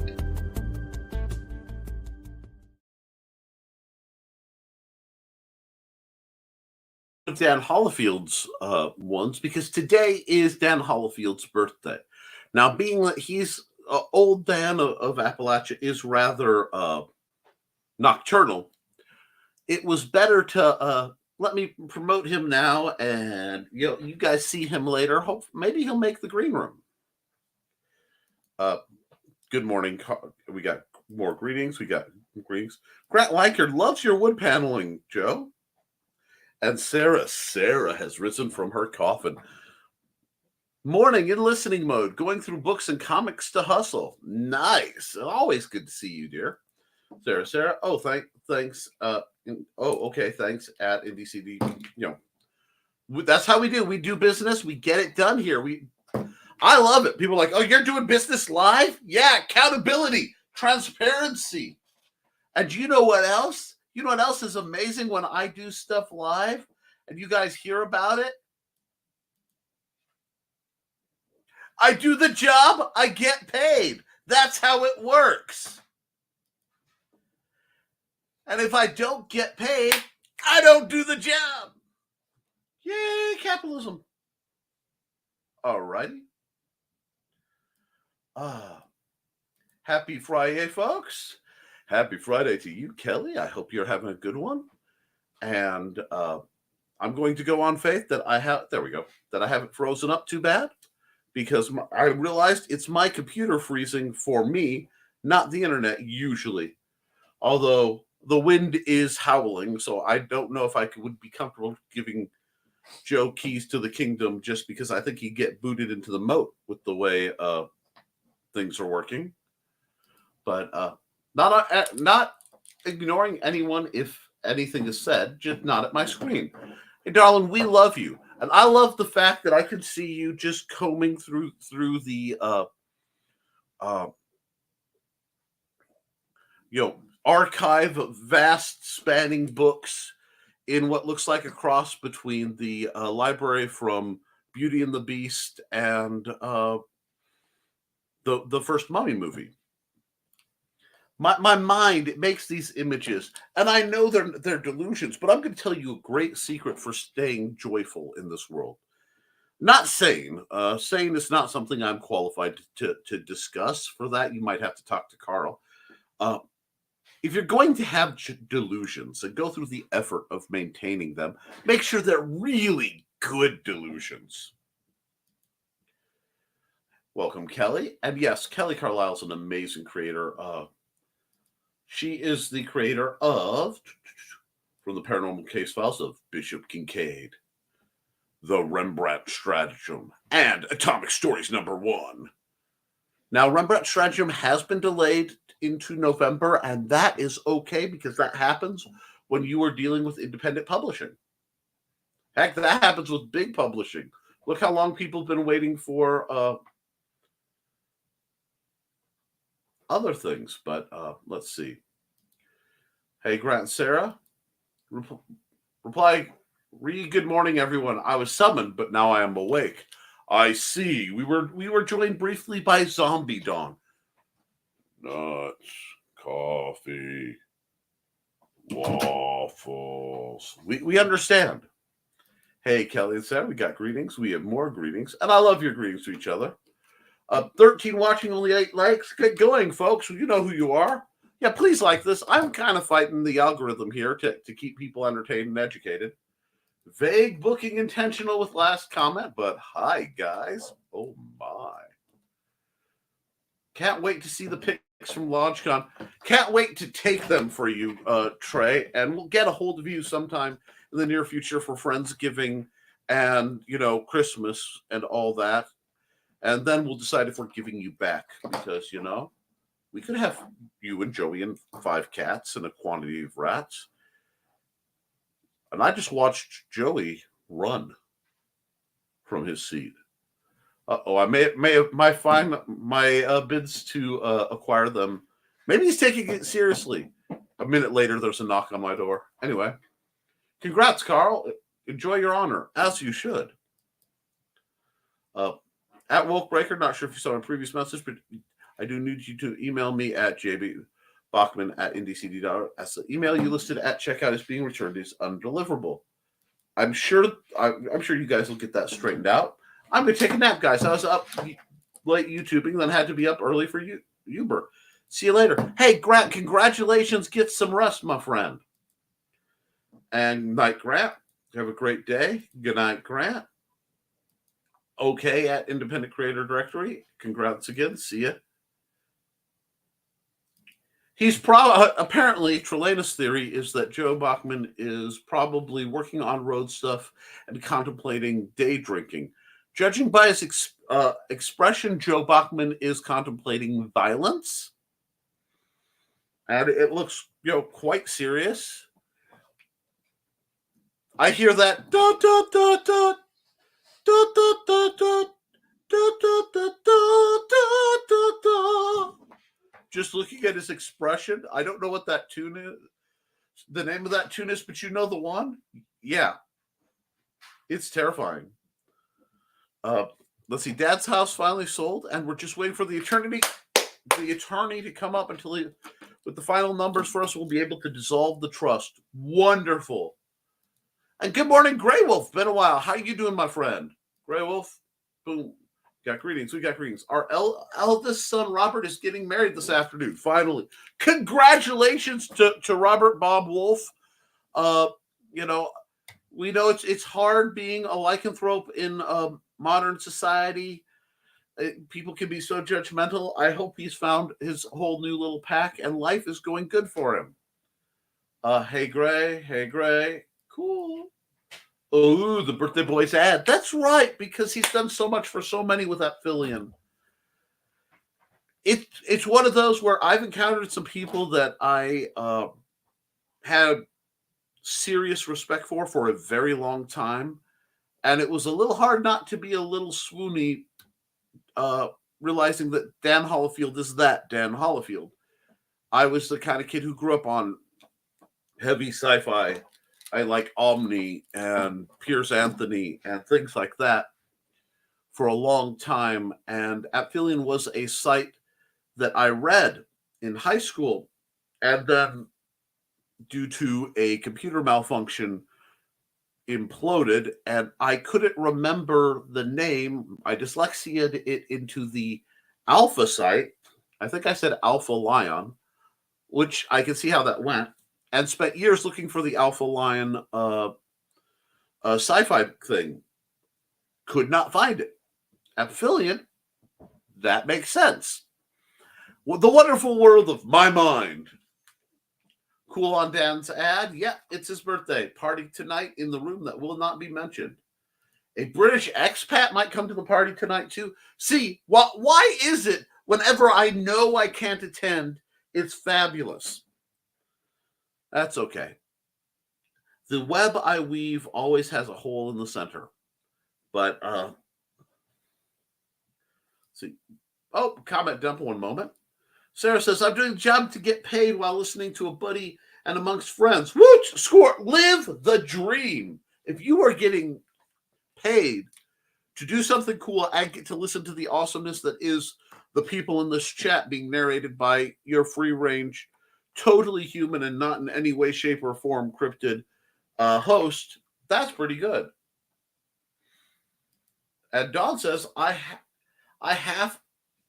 Dan Hollifield's ones, because today is Dan Hollifield's birthday. Now, being that he's old Dan of Appalachia is rather nocturnal, it was better to let me promote him now, and you guys see him later. Hope maybe he'll make the green room. Good morning. We got more greetings. We got greetings. Grant Lankard loves your wood paneling, Joe. And Sarah has risen from her coffin. Morning in listening mode, going through books and comics to hustle. Nice. Always good to see you, dear. Sarah. Oh, thanks. Okay. Thanks at IndieCD. That's how we do. We do business. We get it done here. I love it. People are like, oh, you're doing business live? Yeah, accountability, transparency. And you know what else? You know what else is amazing when I do stuff live and you guys hear about it? I do the job, I get paid. That's how it works. And if I don't get paid, I don't do the job. Yay, capitalism. All righty. Happy Friday, folks. Happy Friday to you, Kelly. I hope you're having a good one. And I'm going to go on faith that I haven't frozen up too bad, because I realized it's my computer freezing for me, not the internet usually. Although the wind is howling, so I don't know if I would be comfortable giving Joe keys to the kingdom, just because I think he'd get booted into the moat with the way things are working. But not ignoring anyone if anything is said, just not at my screen. Hey, darling, we love you. And I love the fact that I could see you just combing through the archive of vast spanning books in what looks like a cross between the library from Beauty and the Beast and the first Mummy movie. My mind, it makes these images, and I know they're delusions, but I'm going to tell you a great secret for staying joyful in this world. Not sane. Sane is not something I'm qualified to discuss. For that, you might have to talk to Carl. If you're going to have delusions and go through the effort of maintaining them, make sure they're really good delusions. Welcome, Kelly. And yes, Kelly Carlisle's an amazing creator. She is the creator of, from the Paranormal Case Files, of Bishop Kincaid, The Rembrandt Stratagem, and Atomic Stories #1. Now, Rembrandt Stratagem has been delayed into November, and that is okay, because that happens when you are dealing with independent publishing. Heck, that happens with big publishing. Look how long people have been waiting for other things. But let's see. Hey, Grant and Sarah. Reply, good morning, everyone. I was summoned, but now I am awake. I see. We were joined briefly by Zombie Dawn. Nuts, coffee, waffles. We understand. Hey, Kelly and Sam, we got greetings. We have more greetings. And I love your greetings to each other. 13 watching, only 8 likes. Get going, folks. You know who you are. Yeah, please like this. I'm kind of fighting the algorithm here to keep people entertained and educated. Vague booking intentional with last comment, but hi, guys. Oh, my. Can't wait to see the pics from LaunchCon. Can't wait to take them for you, Trey. And we'll get a hold of you sometime in the near future for Friendsgiving and, Christmas and all that. And then we'll decide if we're giving you back because, we could have you and Joey and 5 cats and a quantity of rats. And I just watched Joey run from his seat. I may find my bids to acquire them. Maybe he's taking it seriously. A minute later, there's a knock on my door. Anyway, congrats, Carl. Enjoy your honor, as you should. At Wolfbreaker, not sure if you saw my previous message, but I do need you to email me at jbbachman@ndcd.org. As the email you listed at checkout is being returned is undeliverable. I'm sure you guys will get that straightened out. I'm going to take a nap, guys. I was up late YouTubing, then had to be up early for Uber. See you later. Hey, Grant, congratulations. Get some rest, my friend. And night, Grant. Have a great day. Good night, Grant. Okay, at Independent Creator Directory. Congrats again. See ya. He's apparently, Trelena's theory is that Joe Bachman is probably working on road stuff and contemplating day drinking. Judging by his expression, Joe Bachman is contemplating violence. And it looks, quite serious. I hear that dot dot dot dot dot dot dot dot dot dot dot dot dot dot. Just looking at his expression, I don't know what that tune is. The name of that tune is, but you know the one? Yeah. It's terrifying. Let's see. Dad's house finally sold, and we're just waiting for the attorney to come up until with the final numbers for us, we'll be able to dissolve the trust. Wonderful. And good morning, Grey Wolf. Been a while. How you doing, my friend? Grey Wolf. Boom. Got greetings. We got greetings. Our eldest son, Robert, is getting married this afternoon. Finally. Congratulations to Robert Bob Wolf. We know it's hard being a lycanthrope in modern society. People can be so judgmental. I hope he's found his whole new little pack and life is going good for him. Hey, Gray. Hey, Gray. Cool. Oh, the birthday boy's ad. That's right, because he's done so much for so many with that Fillion. It's one of those where I've encountered some people that I had serious respect for a very long time, and it was a little hard not to be a little swoony, realizing that Dan Hollifield is that Dan Hollifield. I was the kind of kid who grew up on heavy sci-fi. I like Omni and Piers Anthony and things like that for a long time. And Apphelion was a site that I read in high school. And then due to a computer malfunction, imploded. And I couldn't remember the name. I dyslexia'd it into the Alpha site. I think I said Alpha Lion, which I can see how that went. And spent years looking for the Alpha Lion sci-fi thing. Could not find it. Apphelion, that makes sense. Well, the wonderful world of my mind. Cool on Dan's ad. Yeah, it's his birthday. Party tonight in the room that will not be mentioned. A British expat might come to the party tonight too. See, why is it whenever I know I can't attend, it's fabulous? That's okay. The web I weave always has a hole in the center. But, see. Oh, comment dump 1 moment. Sarah says, I'm doing the job to get paid while listening to a buddy and amongst friends. Woo! Score! Live the dream. If you are getting paid to do something cool and get to listen to the awesomeness that is the people in this chat being narrated by your free range, totally human and not in any way, shape, or form cryptid host, that's pretty good. And Don says, I half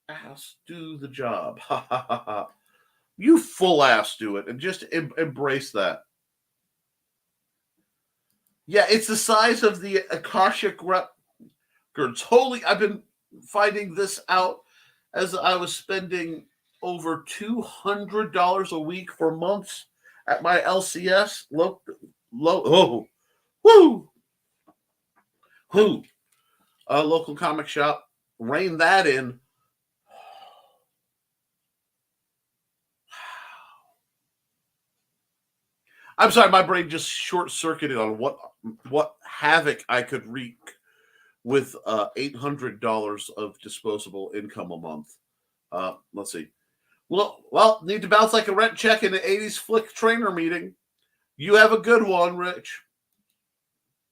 ass do the job. Ha ha ha ha. You full ass do it and just embrace that. Yeah, it's the size of the Akashic records. Holy, I've been finding this out as I was spending over $200 a week for months at my LCS. Local comic shop. Rein that in. I'm sorry, my brain just short-circuited on what havoc I could wreak with $800 of disposable income a month. Let's see. Well, need to bounce like a rent check in an 80s flick trainer meeting. You have a good one, Rich.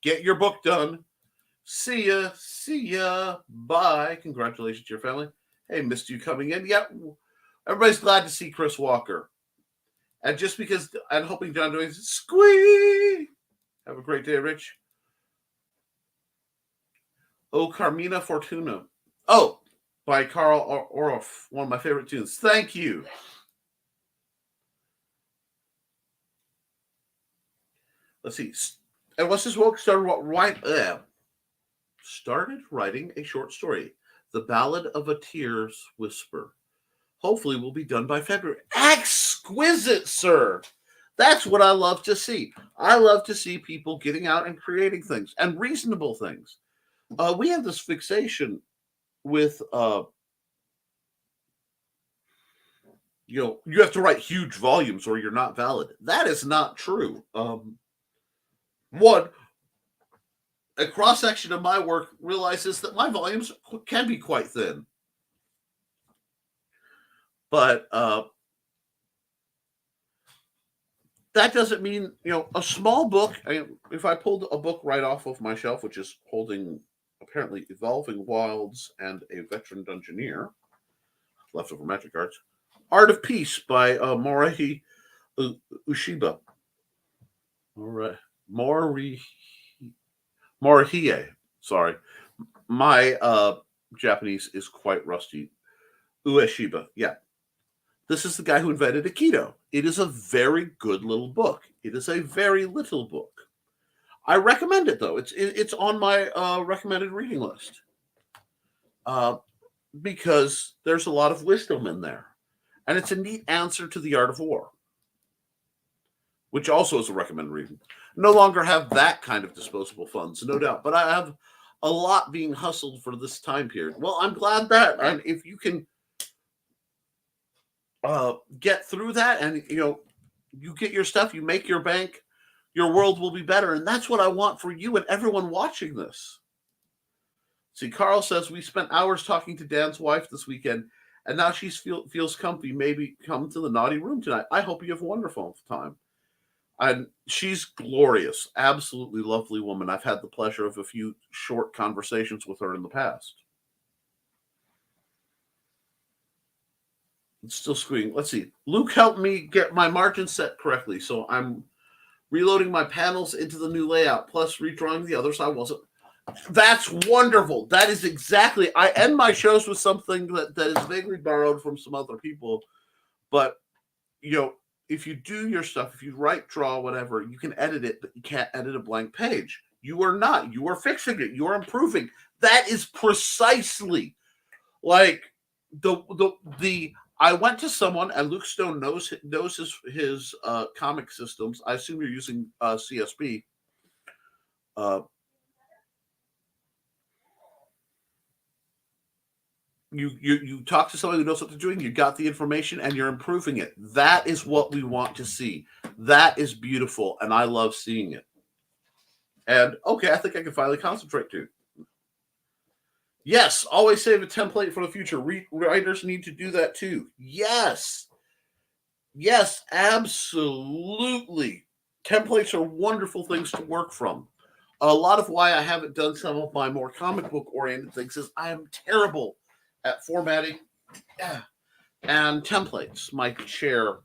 Get your book done. See ya. Bye. Congratulations to your family. Hey, missed you coming in. Yep. Everybody's glad to see Chris Walker. And just because I'm hoping John doing squee. Have a great day, Rich. Oh, Carmina Fortuna. Oh, by Carl Orff, one of my favorite tunes. Thank you. Let's see. And what's this book? Started writing a short story, The Ballad of a Tear's Whisper. Hopefully will be done by February. Exquisite, sir. That's what I love to see. I love to see people getting out and creating things and reasonable things. We have this fixation with, you have to write huge volumes or you're not valid. That is not true. A cross-section of my work realizes that my volumes can be quite thin. But that doesn't mean, a small book. If I pulled a book right off of my shelf, which is holding apparently Evolving Wilds and a Veteran Dungeoneer, Leftover Magic Arts, Art of Peace by Morihei Ueshiba. All right. Morihei. Sorry. My Japanese is quite rusty. Ueshiba. Yeah. This is the guy who invented Aikido. It is a very good little book. It is a very little book. I recommend it, though. It's on my recommended reading list. Because there's a lot of wisdom in there. And it's a neat answer to The Art of War, which also is a recommended reading. No longer have that kind of disposable funds, no doubt. But I have a lot being hustled for this time period. Well, I'm glad that. And if you can get through that and, you get your stuff, you make your bank, your world will be better. And that's what I want for you and everyone watching this. See, Carl says, we spent hours talking to Dan's wife this weekend, and now she feels comfy. Maybe come to the naughty room tonight. I hope you have a wonderful time. And she's glorious, absolutely lovely woman. I've had the pleasure of a few short conversations with her in the past. It's still screwing. Let's see. Luke helped me get my margin set correctly, so I'm reloading my panels into the new layout, plus redrawing the others. I wasn't. That's wonderful. That is exactly. I end my shows with something that is vaguely borrowed from some other people, but if you do your stuff, if you write, draw, whatever, you can edit it, but you can't edit a blank page. You are not. You are fixing it. You are improving. That is precisely like the. I went to someone, and Luke Stone knows his comic systems. I assume you're using CSP. You talk to somebody who knows what they're doing, you got the information, and you're improving it. That is what we want to see. That is beautiful, and I love seeing it. And, okay, I think I can finally concentrate too. Yes, always save a template for the future. Writers need to do that too. Yes. Yes, absolutely. Templates are wonderful things to work from. a lot of why I haven't done some of my more comic book oriented things is I am terrible at formatting and templates. My chair,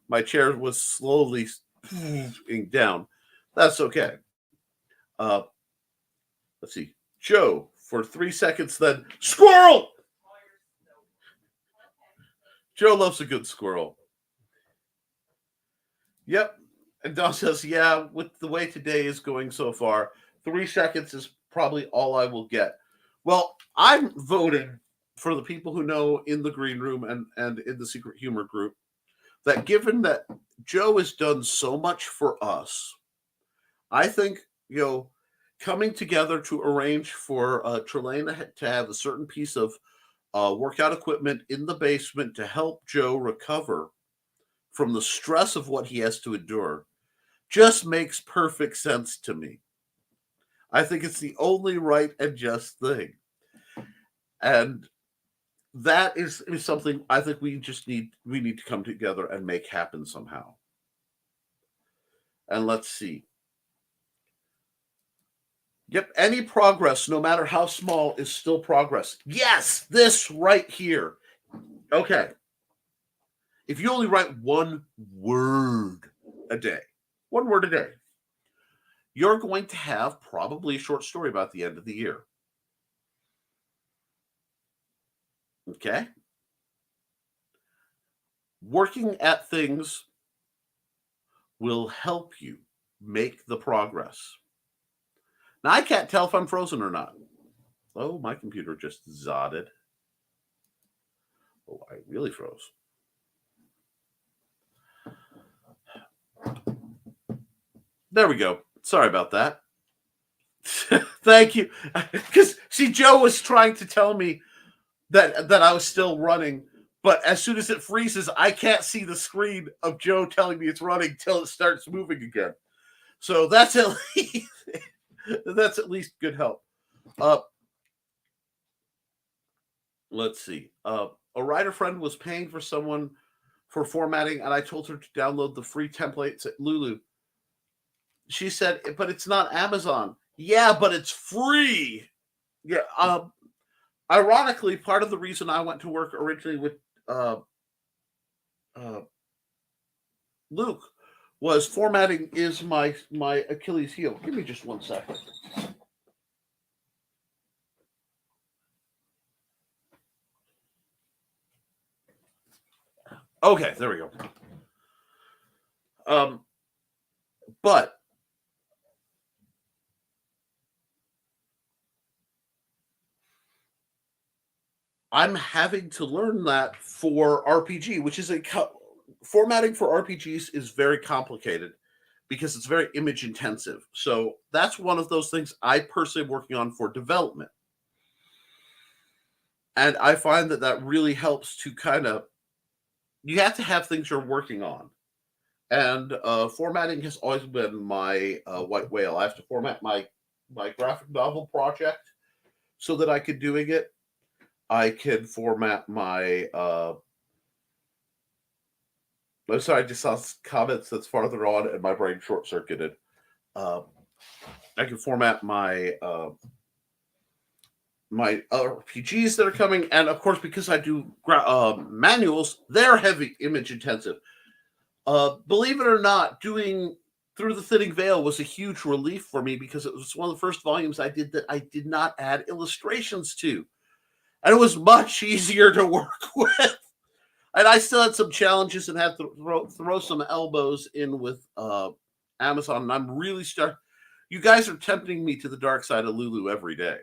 my chair was slowly down. That's okay. Let's see. Joe, for 3 seconds, then squirrel. Joe loves a good squirrel. Yep. And Don says, yeah, with the way today is going so far, 3 seconds is probably all I will get. Well, I'm voting for the people who know in the green room and in the secret humor group that given that Joe has done so much for us, I think, coming together to arrange for Trelane to have a certain piece of workout equipment in the basement to help Joe recover from the stress of what he has to endure just makes perfect sense to me. I think it's the only right and just thing. And that is something I think we need to come together and make happen somehow. And let's see. Yep, any progress, no matter how small, is still progress. Yes, this right here. Okay. If you only write one word a day, you're going to have probably a short story about the end of the year. Okay? Working at things will help you make the progress. Now, I can't tell if I'm frozen or not. Oh, my computer just zodded. Oh, I really froze. There we go. Sorry about that. Thank you. Because, see, Joe was trying to tell me that I was still running, but as soon as it freezes, I can't see the screen of Joe telling me it's running till it starts moving again. So that's at least good help. Let's see. A writer friend was paying for someone for formatting, and I told her to download the free templates at Lulu. She said, but it's not Amazon. Yeah, but it's free. Yeah. Ironically, part of the reason I went to work originally with Luke was formatting is my Achilles heel. Give me just 1 second. Okay, there we go. But I'm having to learn that for RPG, which is formatting for RPGs is very complicated because it's very image intensive. So that's one of those things I personally am working on for development. And I find that really helps to you have to have things you're working on. And formatting has always been my white whale. I have to format my graphic novel project so that I could doing it. I can format my I'm sorry, I just saw comments that's farther on and my brain short-circuited. I can format my my RPGs that are coming, and of course, because I do manuals, they're heavy image intensive. Believe it or not, doing Through the Thinning Veil was a huge relief for me because it was one of the first volumes I did that I did not add illustrations to. And it was much easier to work with. And I still had some challenges and had to throw some elbows in with Amazon. And I'm really you guys are tempting me to the dark side of Lulu every day.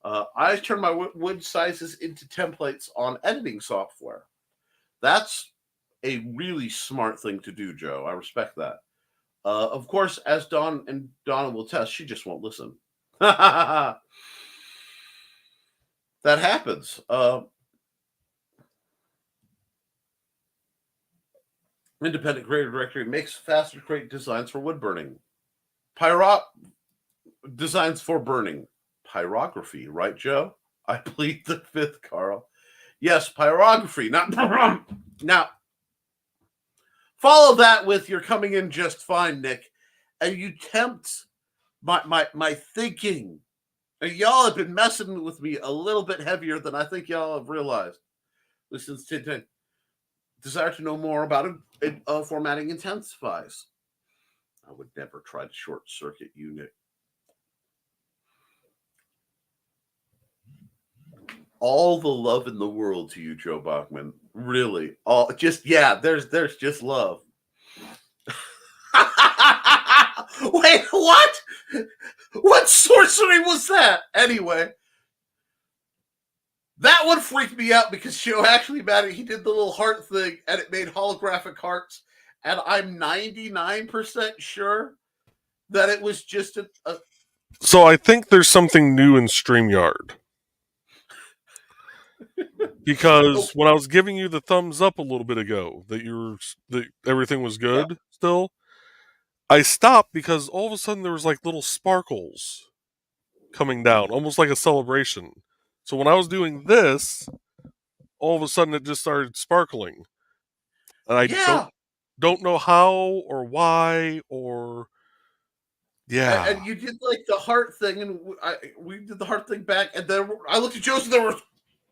I turn my wood sizes into templates on editing software. That's a really smart thing to do, Joe. I respect that. Of course, as Dawn and Donna will test, she just won't listen. That happens. Independent creative directory makes faster create designs for wood burning. Designs for burning. Pyrography, right, Joe? I plead the fifth, Carl. Yes, pyrography, not now. follow that with "You're coming in just fine, Nick," and you tempt my thinking. And y'all have been messing with me a little bit heavier than I think y'all have realized. Since Tintin, desire to know more about it, formatting intensifies. I would never try to short circuit you, Nick. All the love in the world to you, Joe Bachman. Really, all just there's just love. Wait, what? What sorcery was that? Anyway, that one freaked me out because Joe actually he did the little heart thing and it made holographic hearts, and I'm 99% sure that it was just a So I think there's something new in StreamYard. Because when I was giving you the thumbs up a little bit ago that everything was good still, I stopped because all of a sudden there was like little sparkles coming down, almost like a celebration. So when I was doing this, all of a sudden it just started sparkling. And I don't know how or why or And you did like the heart thing, and we did the heart thing back, and then I looked at Joe's and there were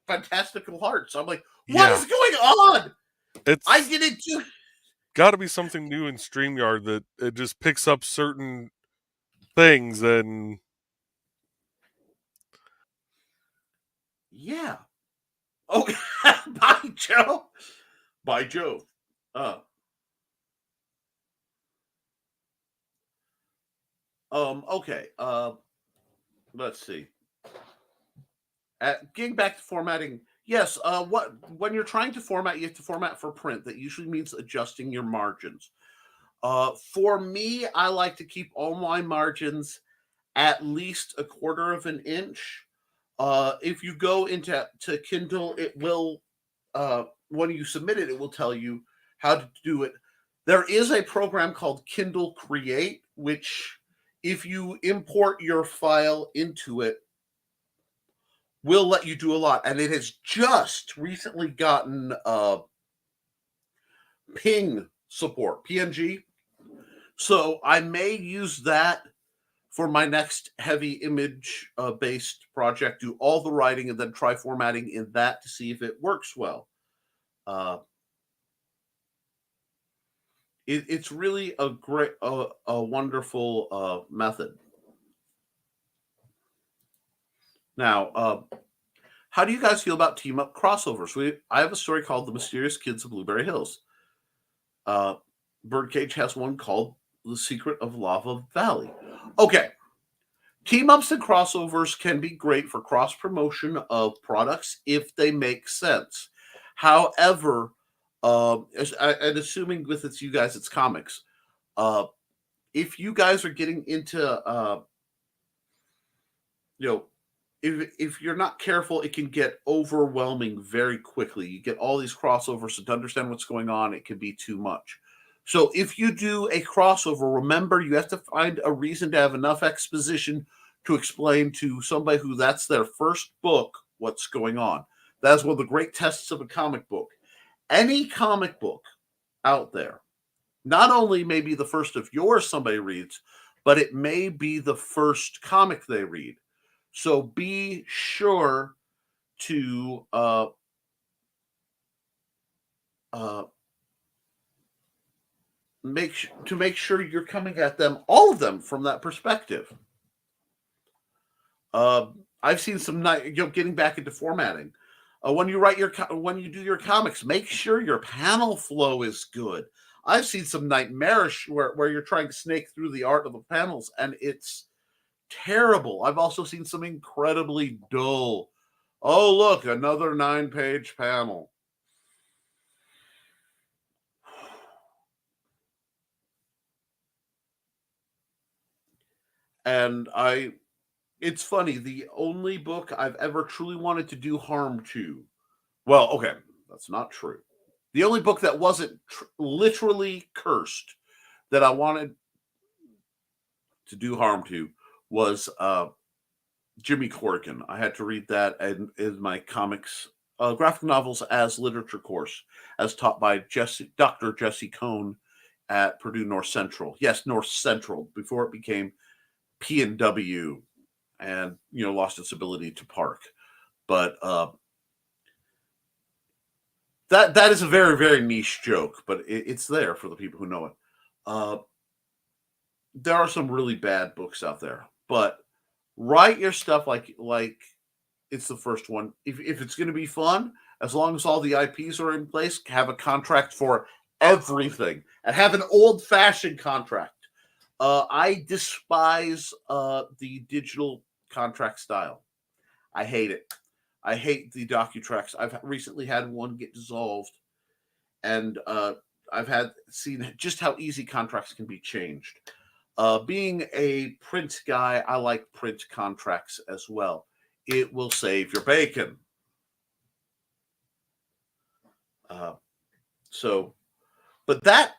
fantastical hearts. I'm like, what is going on? I did it too. Got to be something new in StreamYard that it just picks up certain things and Okay. Bye, Joe. Bye, Joe. Okay. Let's see. Getting back to formatting. Yes. When you're trying to format, you have to format for print. That usually means adjusting your margins. For me, I like to keep all my margins at least 1/4 of an inch. If you go into Kindle, it will when you submit it, it will tell you how to do it. There is a program called Kindle Create, which, if you import your file into it, will let you do a lot. And it has just recently gotten ping support, PNG. So I may use that for my next heavy image based project, do all the writing and then try formatting in that to see if it works well. It's really a great, a wonderful method. Now, how do you guys feel about team up crossovers? I have a story called The Mysterious Kids of Blueberry Hills. Birdcage has one called The Secret of Lava Valley. Okay. Team ups and crossovers can be great for cross promotion of products if they make sense. However, and assuming with it's you guys, it's comics. If you guys are getting into, if you're not careful, it can get overwhelming very quickly. You get all these crossovers, so to understand what's going on, it can be too much. So if you do a crossover, remember you have to find a reason to have enough exposition to explain to somebody who that's their first book what's going on. That's one of the great tests of a comic book. Any comic book out there, not only may be the first of yours somebody reads, but it may be the first comic they read. So be sure to make sure you're coming at them, all of them, from that perspective. I've seen some getting back into formatting. When you do your comics, make sure your panel flow is good. I've seen some nightmarish where you're trying to snake through the art of the panels, and it's terrible. I've also seen some incredibly dull. Oh, look, another 9-page panel. And it's funny, the only book I've ever truly wanted to do harm to, well, okay, that's not true. The only book that wasn't literally cursed that I wanted to do harm to was Jimmy Corrigan. I had to read that in my comics graphic novels as literature course, as taught by Dr. Jesse Cohn at Purdue North Central. Yes, North Central, before it became P&W and, lost its ability to park. But that is a very, very niche joke, but it's there for the people who know it. There are some really bad books out there, but write your stuff like it's the first one. If it's going to be fun, as long as all the IPs are in place, have a contract for everything and have an old-fashioned contract. I despise the digital contract style. I hate it. I hate the docutracks. I've recently had one get dissolved, and I've seen just how easy contracts can be changed. Being a print guy, I like print contracts as well. It will save your bacon. But that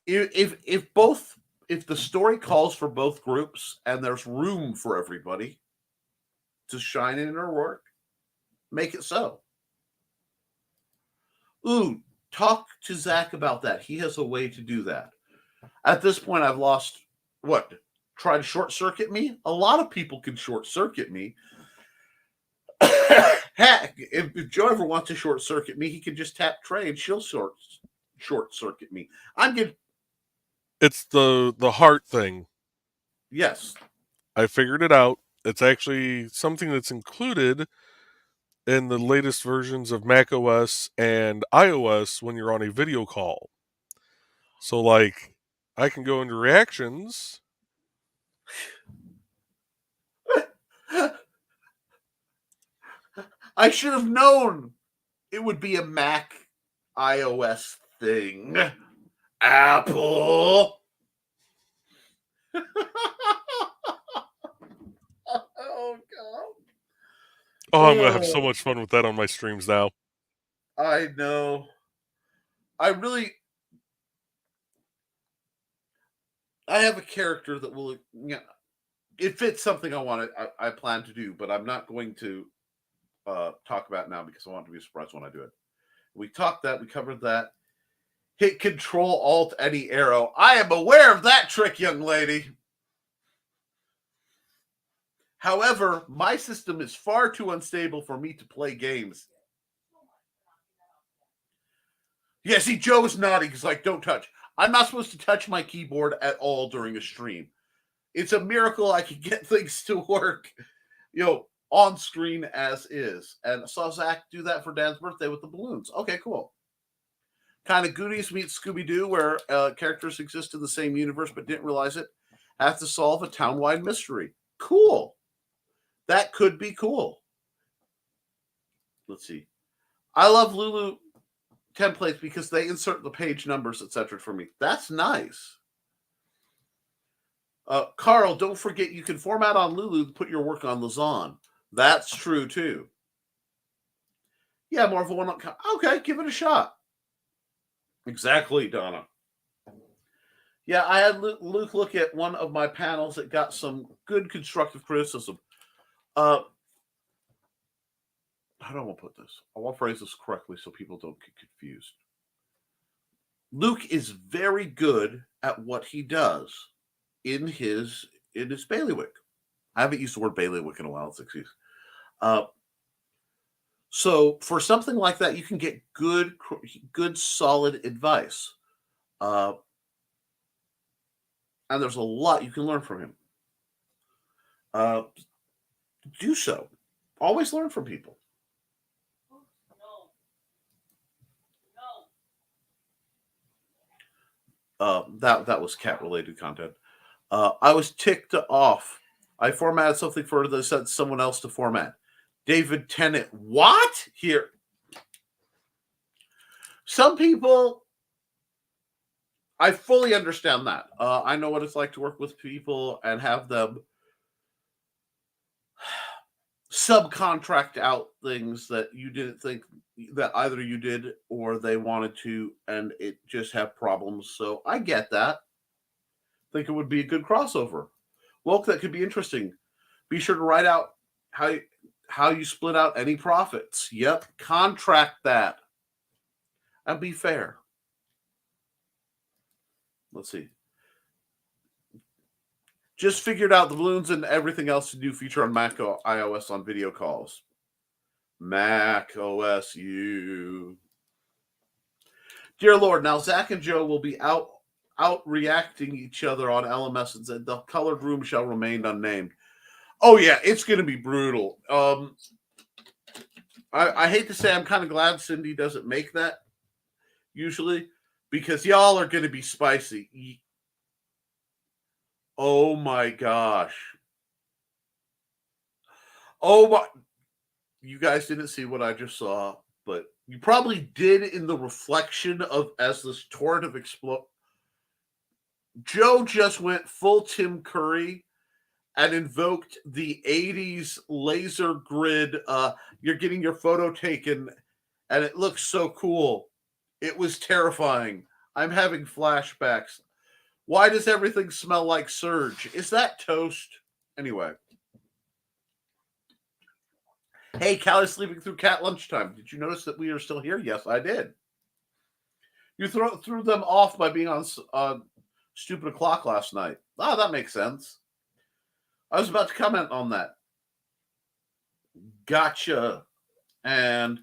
if the story calls for both groups and there's room for everybody to shine in their work, make it so. Ooh, talk to Zach about that. He has a way to do that. At this point, I've lost what? Try to short circuit me? A lot of people can short circuit me. Heck, if Joe ever wants to short circuit me, he can just tap Trey and she'll short circuit me. I'm good. It's the heart thing. Yes. I figured it out. It's actually something that's included in the latest versions of Mac OS and iOS when you're on a video call. So, like, I can go into reactions. I should have known it would be a Mac iOS thing. Apple. Oh, God. Oh, I'm going to have so much fun with that on my streams now. I know. I have a character that will, it fits something I plan to do, but I'm not going to talk about it now because I want to be surprised when I do it. We covered that. Hit Control Alt any arrow. I am aware of that trick, young lady. However, my system is far too unstable for me to play games. Yeah, see, Joe is nodding. He's like, don't touch. I'm not supposed to touch my keyboard at all during a stream. It's a miracle I can get things to work, on screen as is. And I saw Zach do that for Dan's birthday with the balloons. Okay, cool. Kind of Goonies meets Scooby-Doo, where characters exist in the same universe but didn't realize it. Have to solve a town-wide mystery. Cool. That could be cool. Let's see. I love Lulu templates because they insert the page numbers, etc. for me. That's nice. Carl, don't forget you can format on Lulu to put your work on Lazan. That's true too. Yeah, more of a one. Okay, give it a shot. Exactly, Donna. Yeah, I had Luke look at one of my panels that got some good constructive criticism. How do I want to put this? I want to phrase this correctly so people don't get confused. Luke is very good at what he does in his bailiwick. I haven't used the word bailiwick in a while. It's excuse. So for something like that, you can get good, solid advice. And there's a lot you can learn from him. Do so. Always learn from people. That was cat-related content. I was ticked off. I formatted something for they said someone else to format. David Tennant. What? Here. Some people, I fully understand that. I know what it's like to work with people and have them subcontract out things that you didn't think that either you did or they wanted to, and it just have problems. So I get that. Think it would be a good crossover. Woke, that could be interesting. Be sure to write out how you split out any profits. Yep, contract that. And be fair. Let's see. Just figured out the balloons and everything else to do feature on Mac or iOS on video calls. Mac OS U. Dear Lord, now Zach and Joe will be out reacting each other on LMS and said the colored room shall remain unnamed. Oh yeah, it's going to be brutal. I hate to say I'm kind of glad Cindy doesn't make that usually because y'all are going to be spicy. Oh my gosh. Oh my. You guys didn't see what I just saw, but you probably did in the reflection of as this torrent of explode. Joe just went full Tim Curry and invoked the 80s laser grid. You're getting your photo taken, and it looks so cool. It was terrifying. I'm having flashbacks. Why does everything smell like Surge? Is that toast? Anyway. Hey, Callie's sleeping through cat lunchtime. Did you notice that we are still here? Yes, I did. You threw them off by being on Stupid O'Clock last night. Oh, that makes sense. I was about to comment on that. Gotcha. And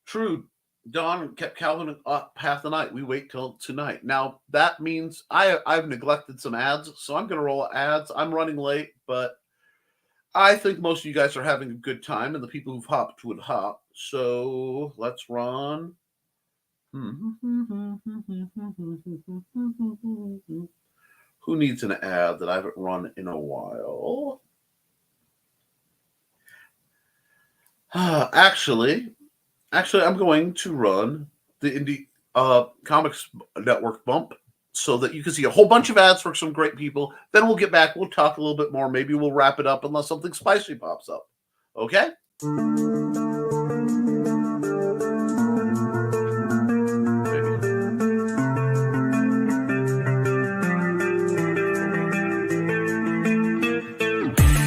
true, Dawn kept Calvin up half the night. We wait till tonight. Now, that means I've neglected some ads, so I'm going to roll ads. I'm running late, but I think most of you guys are having a good time, and the people who've hopped would hop. So let's run. Who needs an ad that I haven't run in a while? Actually, I'm going to run the Indie Comics Network bump so that you can see a whole bunch of ads for some great people. Then we'll get back. We'll talk a little bit more. Maybe we'll wrap it up unless something spicy pops up. Okay?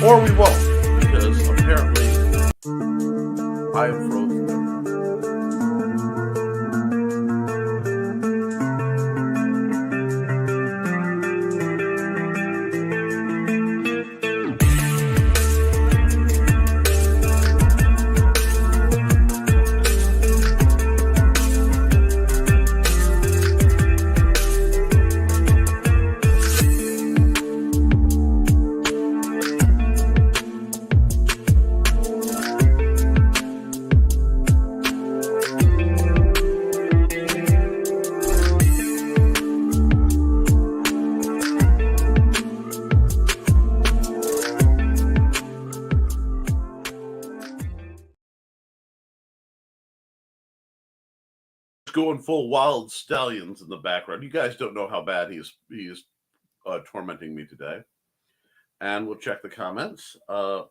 Or we won't, because apparently I am frozen. Going full wild stallions in the background. You guys don't know how bad he is tormenting me today. And we'll check the comments. Oh,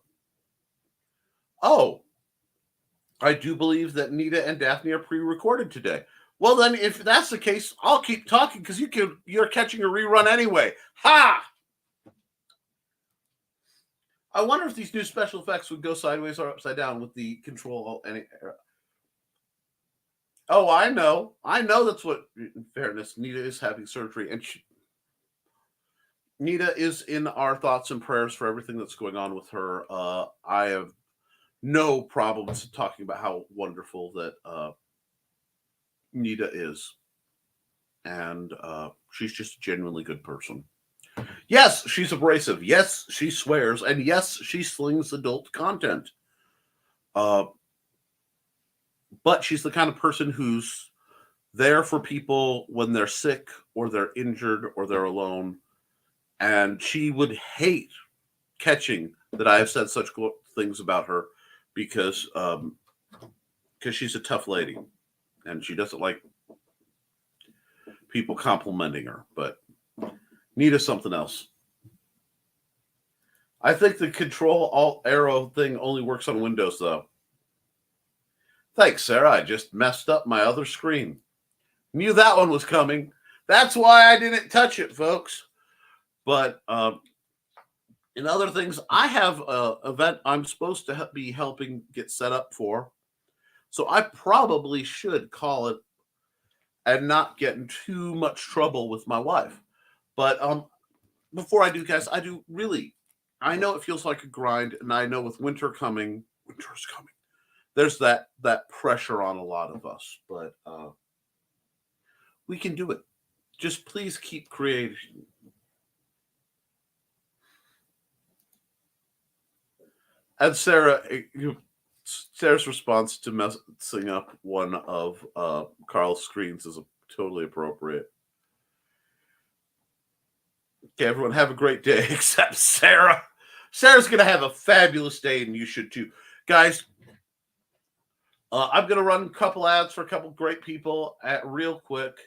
I do believe that Nita and Daphne are pre-recorded today. Well, then, if that's the case, I'll keep talking because you're catching a rerun anyway. Ha! I wonder if these new special effects would go sideways or upside down with the control. Oh, I know. That's what, in fairness, Nita is having surgery. And Nita is in our thoughts and prayers for everything that's going on with her. I have no problems talking about how wonderful that Nita is. And she's just a genuinely good person. Yes, she's abrasive. Yes, she swears. And yes, she slings adult content. But she's the kind of person who's there for people when they're sick or they're injured or they're alone. And she would hate catching that I have said such things about her because she's a tough lady and she doesn't like people complimenting her. But Nita's something else. I think the Control-Alt-Arrow thing only works on Windows, though. Thanks, Sarah. I just messed up my other screen. Knew that one was coming. That's why I didn't touch it, folks. But In other things, I have a event I'm supposed to be helping get set up for. So I probably should call it and not get in too much trouble with my wife. But before I do, guys, I know it feels like a grind, and I know with winter's coming, there's that pressure on a lot of us, but we can do it. Just please keep creating. And Sarah's response to messing up one of Carl's screens is totally appropriate. Okay, everyone, have a great day, except Sarah. Sarah's going to have a fabulous day, and you should too. Guys, I'm going to run a couple ads for a couple great people real quick.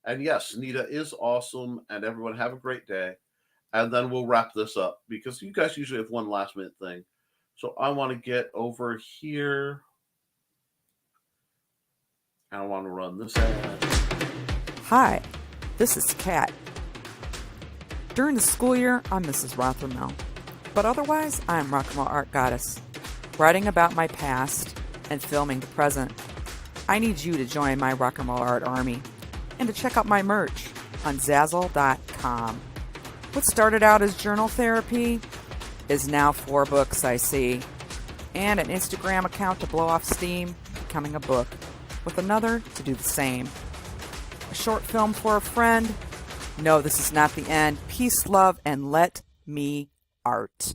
And yes, Nita is awesome, and everyone have a great day. And then we'll wrap this up, because you guys usually have one last-minute thing. So I want to get over here. I want to run this ad. Hi, this is Kat. During the school year, I'm Mrs. Rothermel. But otherwise, I'm Rock and Roll Art Goddess, writing about my past and filming the present. I need you to join my Rock and Roll Art army and to check out my merch on Zazzle.com. What started out as journal therapy is now 4 books, I see, and an Instagram account to blow off steam, becoming a book, with another to do the same. A short film for a friend. No, this is not the end. Peace, love, and let me art.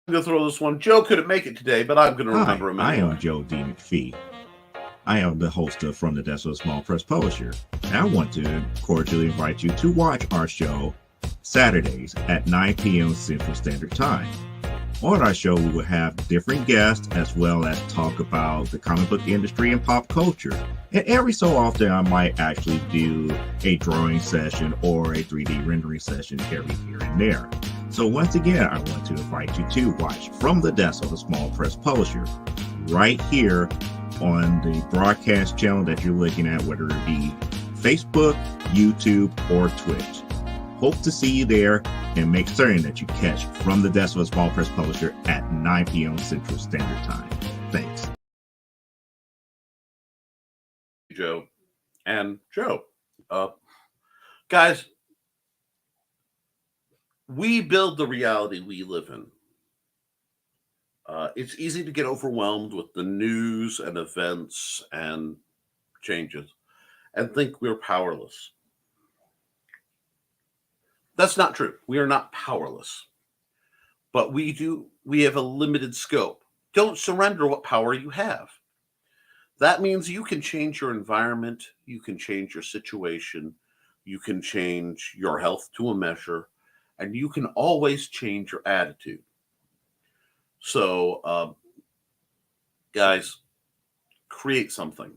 I'm going to throw this one. Joe couldn't make it today, but I'm going to remember him. I am Joe D. McPhee. I am the host of From the Desk of a Small Press Publisher, and I want to cordially invite you to watch our show Saturdays at 9 p.m. Central Standard Time. On our show, we will have different guests as well as talk about the comic book industry and pop culture. And every so often, I might actually do a drawing session or a 3D rendering session every here and there. So once again, I want to invite you to watch From the Desk of a Small Press Publisher right here on the broadcast channel that you're looking at, whether it be Facebook, YouTube, or Twitch. Hope to see you there, and make certain that you catch From the Desk of a Small Press Publisher at 9 p.m. Central Standard Time. Thanks. Joe. And Joe. Guys, we build the reality we live in. It's easy to get overwhelmed with the news and events and changes and think we're powerless. That's not true. We are not powerless. But we have a limited scope. Don't surrender what power you have. That means you can change your environment, you can change your situation, you can change your health to a measure, and you can always change your attitude. So, guys, create something,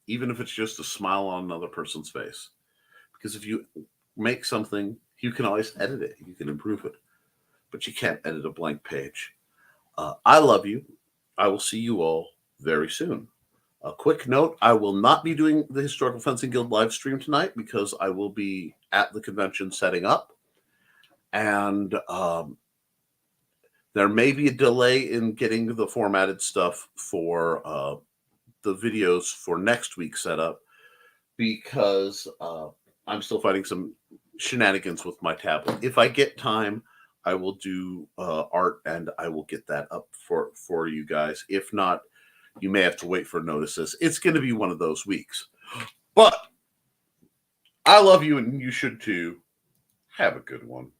even if it's just a smile on another person's face. Because if you make something, you can always edit it. You can improve it. But you can't edit a blank page. I love you. I will see you all very soon. A quick note, I will not be doing the Historical Fencing Guild live stream tonight because I will be at the convention setting up. And there may be a delay in getting the formatted stuff for the videos for next week's setup because I'm still finding some shenanigans with my tablet. If I get time, I will do art and I will get that up for you guys. If not, you may have to wait for notices. It's going to be one of those weeks. But I love you and you should too. Have a good one.